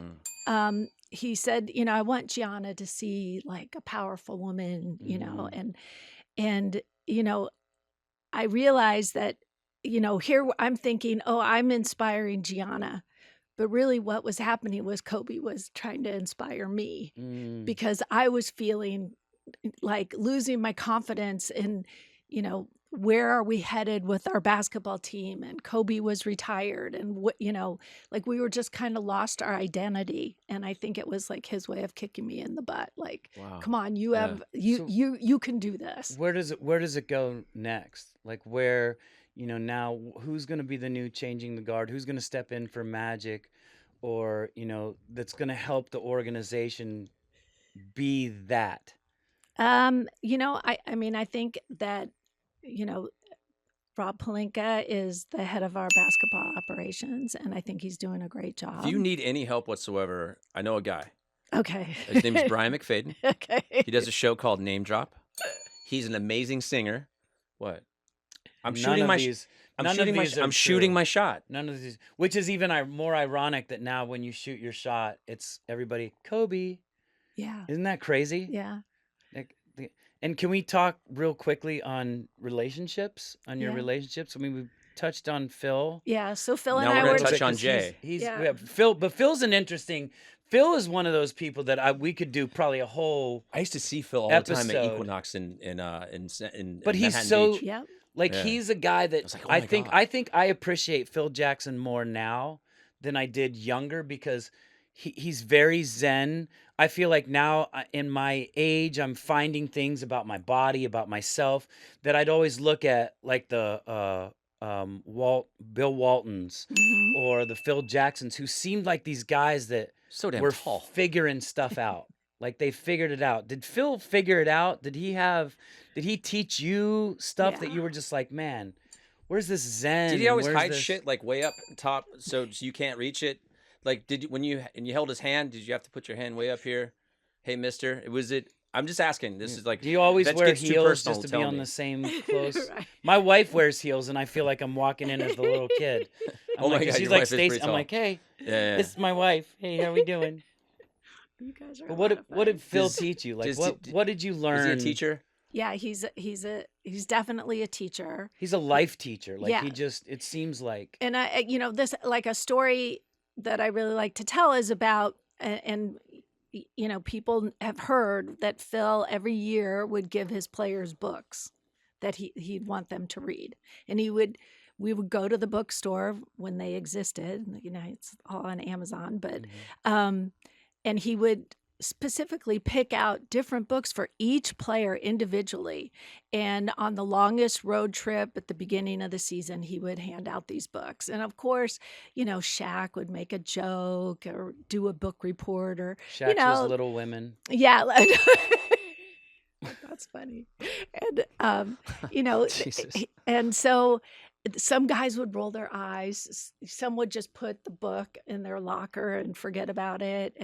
he said, you know, I want Gianna to see like a powerful woman, you know, and you know, I realized that, you know, here I'm thinking, oh, I'm inspiring Gianna. But really what was happening was Kobe was trying to inspire me because I was feeling like losing my confidence in, you know, where are we headed with our basketball team? And Kobe was retired, and what, you know, like we were just kind of lost our identity. And I think it was like his way of kicking me in the butt. Like, Wow. come on, you have you can do this. Where does it go next? Like where, you know, now who's going to be the new changing the guard? Who's going to step in for Magic, or, you know, that's going to help the organization be that? You know, I mean, I think that, you know, Rob Pelinka is the head of our basketball operations, and I think he's doing a great job. If you need any help whatsoever, I know a guy. Okay. His name is Brian McFayden. Okay. He does a show called Name Drop. He's an amazing singer. What? I'm shooting my shot. None of these, which is even more ironic that now when you shoot your shot, it's everybody Kobe. Yeah. Isn't that crazy? Yeah. Like, and can we talk real quickly on relationships, on your Yeah. relationships? I mean, we touched on Phil. Yeah. So Phil Now and I we're were gonna touch on Jay. Yeah. Phil's an interesting. Phil is one of those people that we could do probably a whole. I used to see Phil all the time at episode. Equinox in But he's Manhattan so Beach. Yep. like Yeah. he's a guy that was like, oh I my think God. I think I appreciate Phil Jackson more now than I did younger because he's very zen. I feel like now in my age, I'm finding things about my body, about myself that I'd always look at, like the Bill Waltons Mhm. or the Phil Jacksons, who seemed like these guys that So damn were tall. figuring stuff out. Like they figured it out. Did Phil figure it out? Did he teach you stuff that Yeah. you were just like, man, where's this zen? Did he and always where's hide this-" shit like way up top so you can't reach it? Like, did you, when you held his hand, did you have to put your hand way up here? Hey, mister, was it? I'm just asking. This is like, Do you always that wear gets too heels personal, just to be tell on me. the same clothes? Right. My wife wears heels, and I feel like I'm walking in as the little kid. I'm Oh my like, God, she's your like wife is Stacy. pretty I'm tall. like, hey, Yeah. this is my wife. Hey, how we doing? You guys are. But a lot of what fun. did Phil Does- teach you? Like, does what did you learn? Is he a teacher? Yeah, he's definitely a teacher. He's a life teacher. Like Yeah. he just, it seems like. And this like a story that I really like to tell is about and people have heard that Phil every year would give his players books that he'd want them to read, and we would go to the bookstore when they existed. It's all on Amazon, but and he would specifically pick out different books for each player individually. And on the longest road trip at the beginning of the season, he would hand out these books. And of course, Shaq would make a joke or do a book report or, Shaq's was Little Women. yeah. That's funny. And, Jesus. and so some guys would roll their eyes. Some would just put the book in their locker and forget about it.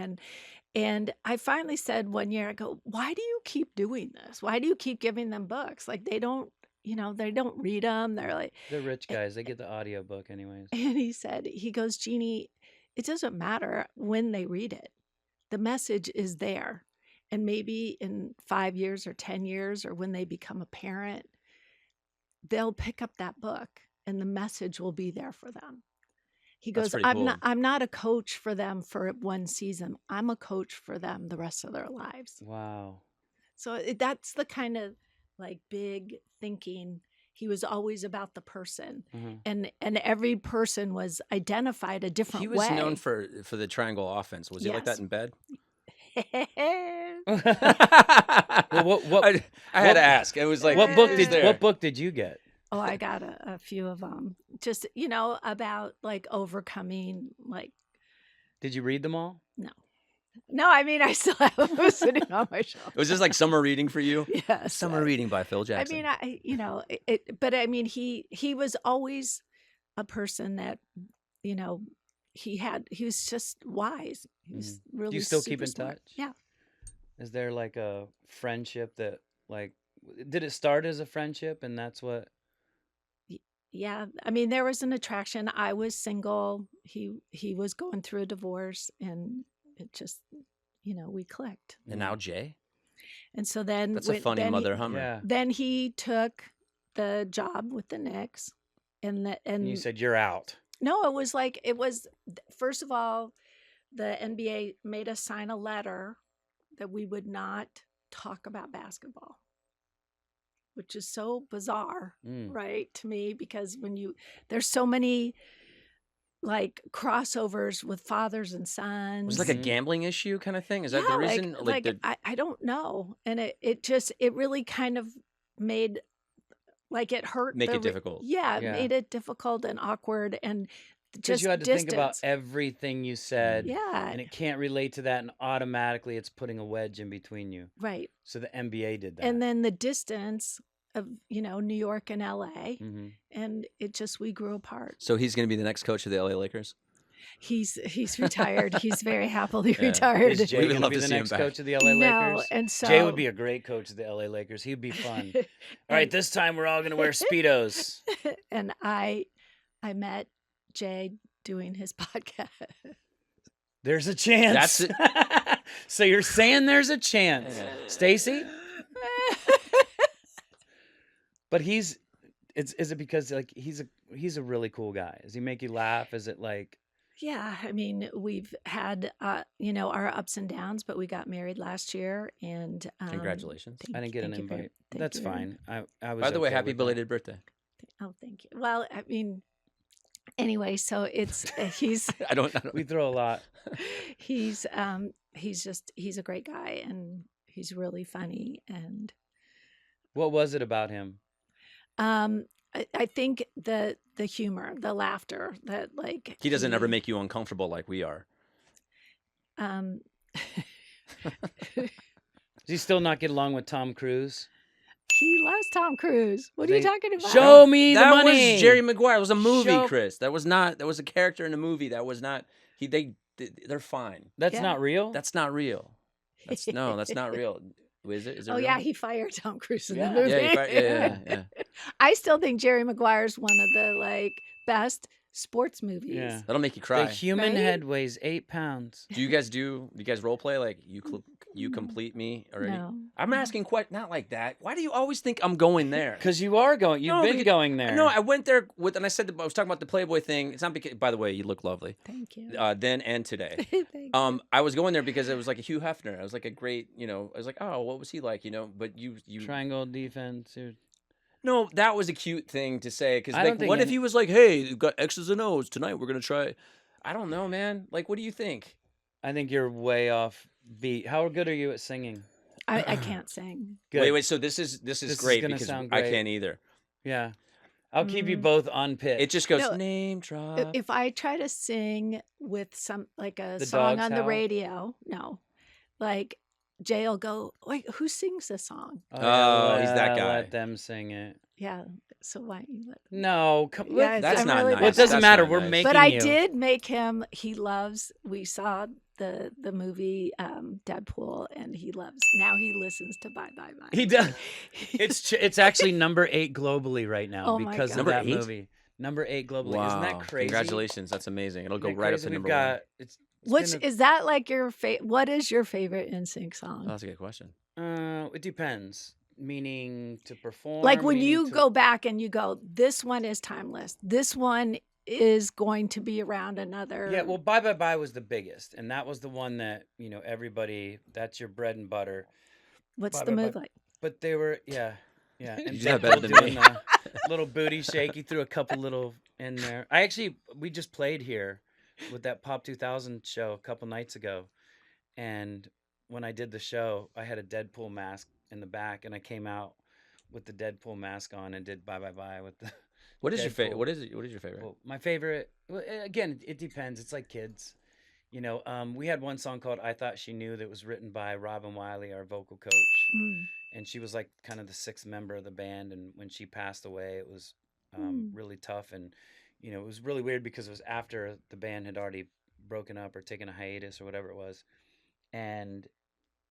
And I finally said one year, I go, why do you keep doing this? Why do you keep giving them books? Like they don't read them. They're like, They're rich guys. They get the audiobook anyways. and he goes, Jeanie, it doesn't matter when they read it. The message is there. And maybe in 5 years or 10 years, or when they become a parent, they'll pick up that book and the message will be there for them. He That's goes, pretty cool. I'm not a coach for them for one season. I'm a coach for them the rest of their lives. Wow. So that's the kind of like big thinking. He was always about the person, and every person was identified a different way. He was known for the triangle offense. Was he like Yes. that in bed? Well, I had to ask. It was like, what book who's there? did you get? Oh, I got a few of them. Just about like overcoming like. Did you read them all? No, I mean I still have them sitting on my shelf. Was this like summer reading for you? Yes. Summer reading by Phil Jackson. I mean, but I mean, he was always a person that, he was just wise. He was really. Do you still super keep in smart. touch? Yeah. Is there like a friendship that like, did it start as a friendship and that's what? Yeah. I mean, there was an attraction. I was single. He was going through a divorce, and it just, we clicked. And now Jay? And so then That's a funny then mother hummer. Yeah. Then he took the job with the Knicks, and You said you're out. no, it was first of all, the NBA made us sign a letter that we would not talk about basketball, which is so bizarre, right, to me, because there's so many like crossovers with fathers and sons. Was it like a gambling issue kind of thing? Is that the reason? I don't know, and it really kind of made like it hurt. Make it difficult. Yeah, it Yeah. made it difficult and awkward, and Because just you had to distance. think about everything you said. Yeah, And it can't relate to that, and automatically it's putting a wedge in between you. right. So the NBA did that. And then the distance of New York and LA, Mhm. and we grew apart. So he's going to be the next coach of the LA Lakers? He's retired. He's very happily Yeah. retired. Is Jay We would going to love be to the see him next back. coach of the LA No, Lakers? and so Jay would be a great coach of the LA Lakers. He'd be fun. All right, this time we're all going to wear Speedos. And I met Jay doing his podcast. There's a chance. That's it. So you're saying there's a chance. Yeah. Stacy? But is it because like he's a really cool guy? Does he make you laugh? Is it like Yeah, I mean, we've had our ups and downs, but we got married last year, and Congratulations. I didn't get an thank you very- invite. thank That's you very fine. I was By the way, okay happy with that. belated birthday. Oh, thank you. Well, I mean, anyway, so it's he's I don't We throw a lot. he's a great guy, and he's really funny, and What was it about him? I think the humor, the laughter, that like He doesn't ever make you uncomfortable like we are. Does he still not get along with Tom Cruise? He loves Tom Cruise. What are you talking about? Show me the That money. was Jerry Maguire. It was a movie, Show- Chris. That was a character in a movie. That was not. They're fine. That's Yeah. not real. That's not real. That's not real. Is it? Is it Oh real? yeah, he fired Tom Cruise in Yeah. the movie. Yeah. I still think Jerry Maguire's one of the best sports movies. Yeah. That'll make you The cry. human Right? head weighs 8 pounds. Do you guys role play like you complete me already? No. I'm asking not like that. Why do you always think I'm going there? Because you are going. You've No, been because- going there. No, I went there and I said I was talking about the Playboy thing. It's not because. By the way, you look lovely. Thank you. Then and today. Thank you. I was going there because it was like a Hugh Hefner. I was like a great, I was like, oh, what was he like, But you Triangle defense. No, that was a cute thing to say because I don't like, think what if any- he was like, hey, we've got X's and O's tonight. We're gonna try. I don't know, man. Like, what do you think? I think you're way off beat. How good are you at singing? I can't sing. Good. Wait. So this is is great gonna because sound I great. can't either. Yeah. I'll keep you Mm. both on pitch. It just goes No, name drop. If I try to sing with some a The song dogs on the howl? radio, no, Jay will go, wait, who sings this song? Oh, he's that guy. Let them sing it. Yeah. So why you let? No, come, Yeah, That's I'm not really nice. well, it doesn't That's matter. not We're nice. making But I you. did make him. He loves. We saw the movie Deadpool, and he loves. Now he listens to Bye Bye Bye. He does. It's actually number 8 globally right now Oh my because God. of Number that 8? movie. Number 8 globally. Wow. Isn't that crazy? Congratulations. That's amazing. It'll go Isn't that right up crazy? to We've number got, one. It's Which been is that like your favorite? What is your favorite NSYNC song? Oh, that's a good question. it depends. Meaning to perform. Like when meaning you to- go back and you go, this one is timeless. This one is going to be around another. Yeah, well, Bye Bye Bye was the biggest, and that was the one that everybody. That's your bread and butter. What's Bye the Bye move Bye. like? But they were, yeah. And You do that Deadpool better than doing me. the little booty shake. He threw a couple little in there. We just played here with that Pop 2000 show a couple nights ago, and when I did the show, I had a Deadpool mask in the back, and I came out with the Deadpool mask on and did Bye Bye Bye with the. What is your favorite? Deadpool. What is your favorite? Well, my favorite, again, it depends. It's like kids. We had one song called I Thought She Knew that was written by Robin Wiley, our vocal coach. Mm. And she was like kind of the 6th member of the band. And when she passed away, it was Mm. really tough. And, it was really weird because it was after the band had already broken up or taken a hiatus or whatever it was. And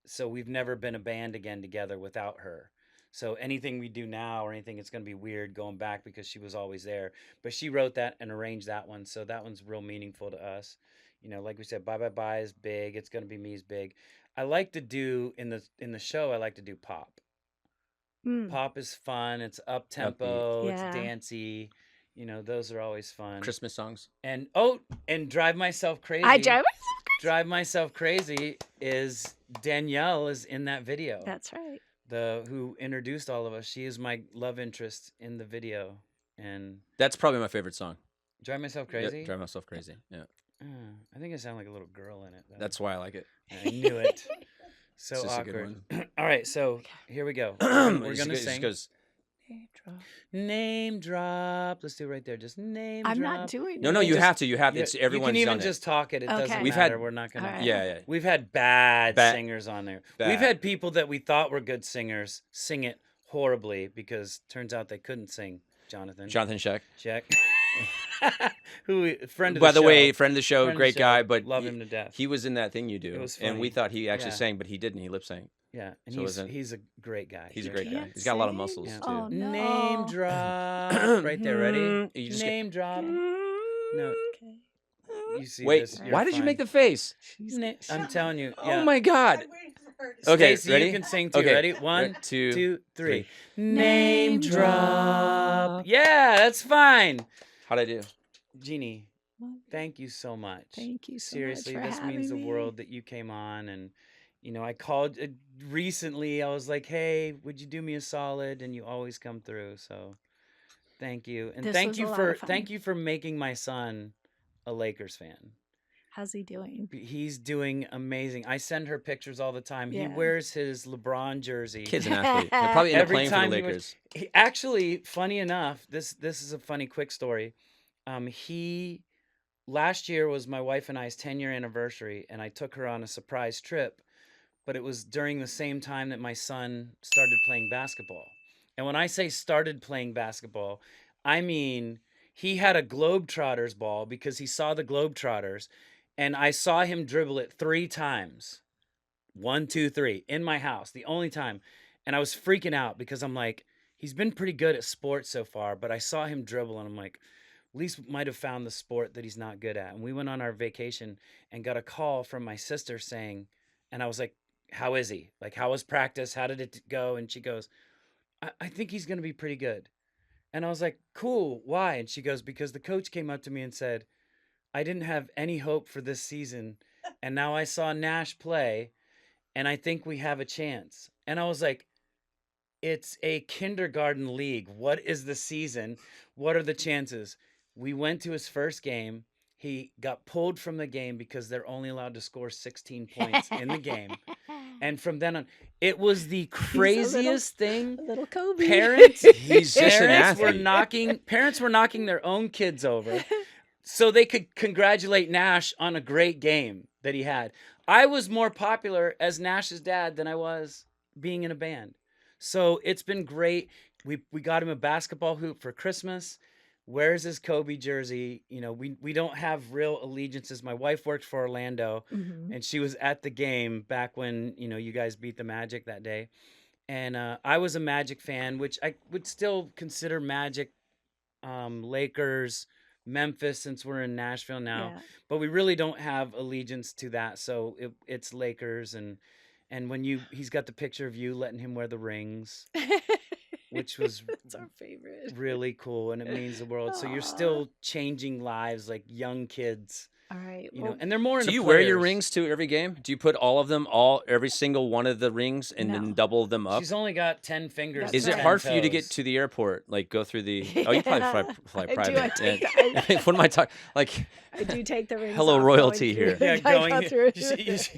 so we've never been a band again together without her. So anything we do now or anything, it's going to be weird going back because she was always there. But she wrote that and arranged that one. So that one's real meaningful to us. Like we said, Bye Bye Bye is big. It's Gonna Be Me is big. I like to do in the show. I like to do pop. Mm. Pop is fun. It's up tempo. Upbeat. It's Yeah. dancey. Those are always fun. Christmas songs. And Drive Myself Crazy. I drive. Drive Myself Crazy is Danielle is in that video. That's right. Who introduced all of us. She is my love interest in the video. And That's probably my favorite song. Drive Myself Yeah, Crazy. Drive Myself Crazy. Yeah. I think I sound like a little girl in it. Though. That's why I like it. I knew it. So It's just a good awkward. All right, so here we go. It We're just gonna goes- sing. goes, Name drop. Let's do it right there. Just name I'm drop. not doing. no, it. you just- have to. You have to. Yeah, It's you everyone's can even done just it. talk it. It Okay. doesn't We've matter. had- We're not gonna. All right. Yeah. We've had bad Bad- singers on there. bad. We've had people that we thought were good singers sing it horribly because turns out they couldn't sing. Jonathan. Jonathan Sheck. Check. Friend of By the the way, show. friend of the show, Friend of the great show. guy, but Love him to death. He was in that thing you do, It was and we funny. thought he actually Yeah. sang, but he didn't. He lip sang. Yeah, and So isn't- he's a great guy. He's a Great great guy. Can't He's got a lot of sing? muscles Yeah. too. Oh, no. Name drop. Right there, ready? You just Name drop. No, Okay. you see Wait, this. why did you make the face? I'm telling you. Oh Yeah. my God! Okay, Stacy, ready? you can sing too. Okay, Ready? One, two, 2, 3. three. Name drop. Yeah, that's fine. How'd I do? Jeannie, thank you so much. Thank you so Seriously, much for this having means the me. world that you came on. And, I called recently. I was like, hey, would you do me a solid? And you always come through. So thank you. And This thank was you a lot for of fun. making my son a Lakers fan. How's he doing? He's doing amazing. I send her pictures all the time. He Yeah. wears his LeBron jersey. Kid's an athlete. They'll probably end up Every playing for the time he Lakers. He, actually, funny enough, this is a funny quick story. Last year was my wife and I's 10-year anniversary, and I took her on a surprise trip but it was during the same time that my son started playing basketball. And when I say started playing basketball, I mean he had a Globetrotters ball because he saw the Globetrotters, and I saw him dribble it 3 times. 1, 2, 3 in my house, the only time. And I was freaking out because I'm like, he's been pretty good at sports so far, but I saw him dribble and I'm like, at least might have found the sport that he's not good at. And we went on our vacation and got a call from my sister saying, and I was like, how is he? Like, how was practice? How did it go? And she goes, I think he's going to be pretty good. And I was like, cool. Why? And she goes, because the coach came up to me and said, I didn't have any hope for this season. And now I saw Nash play and I think we have a chance. And I was like, it's a kindergarten league. What is the season? What are the chances? We went to his first game. He got pulled from the game because they're only allowed to score 16 points in the game. And from then on, it was the craziest thing. Little Kobe. Parents, He's just an parents were knocking their own kids over so they could congratulate Nash on a great game that he had. I was more popular as Nash's dad than I was being in a band. So it's been great. We got him a basketball hoop for Christmas. Wears his Kobe jersey. You know, we don't have real allegiances. My wife worked for Orlando, and she was at the game back when, you know, you guys beat the Magic that day. And I was a Magic fan, which I would still consider Magic, Lakers, Memphis, since we're in Nashville now. Yeah. But we really don't have allegiance to that. So it's Lakers. And when he's got the picture of you letting him wear the rings, which was It's our favorite. really cool, and it means the world. So you're still changing lives, like young kids. All right. You know, and they're more into Do you wear your players. rings to every game? Do you put all of them, every single one of the rings, and then No. double them up? She's only got 10 fingers. That's Is and it 10 hard for you to get toes. to the airport? Like go through the? Oh, you probably fly I do. private. I take Yeah. What am I talking? Like, I do take the rings. Hello, off royalty going here. through- Yeah, I going. go through. She's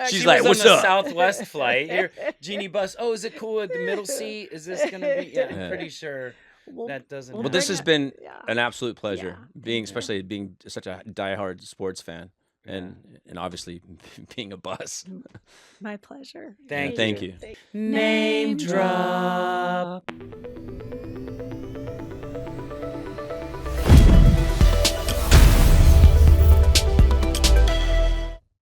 She's like, like, "What's on the up?" Southwest flight. Here, Genie Bus. Oh, is it cool at the middle seat? Is this gonna be? Yeah, I'm Yeah. pretty sure We'll- that doesn't. we'll well, this bring has it- been yeah. an absolute pleasure. Yeah, Being, thank you. especially being such a diehard sports fan, and obviously being a bus. My pleasure. Thank Thank you. you. Name drop.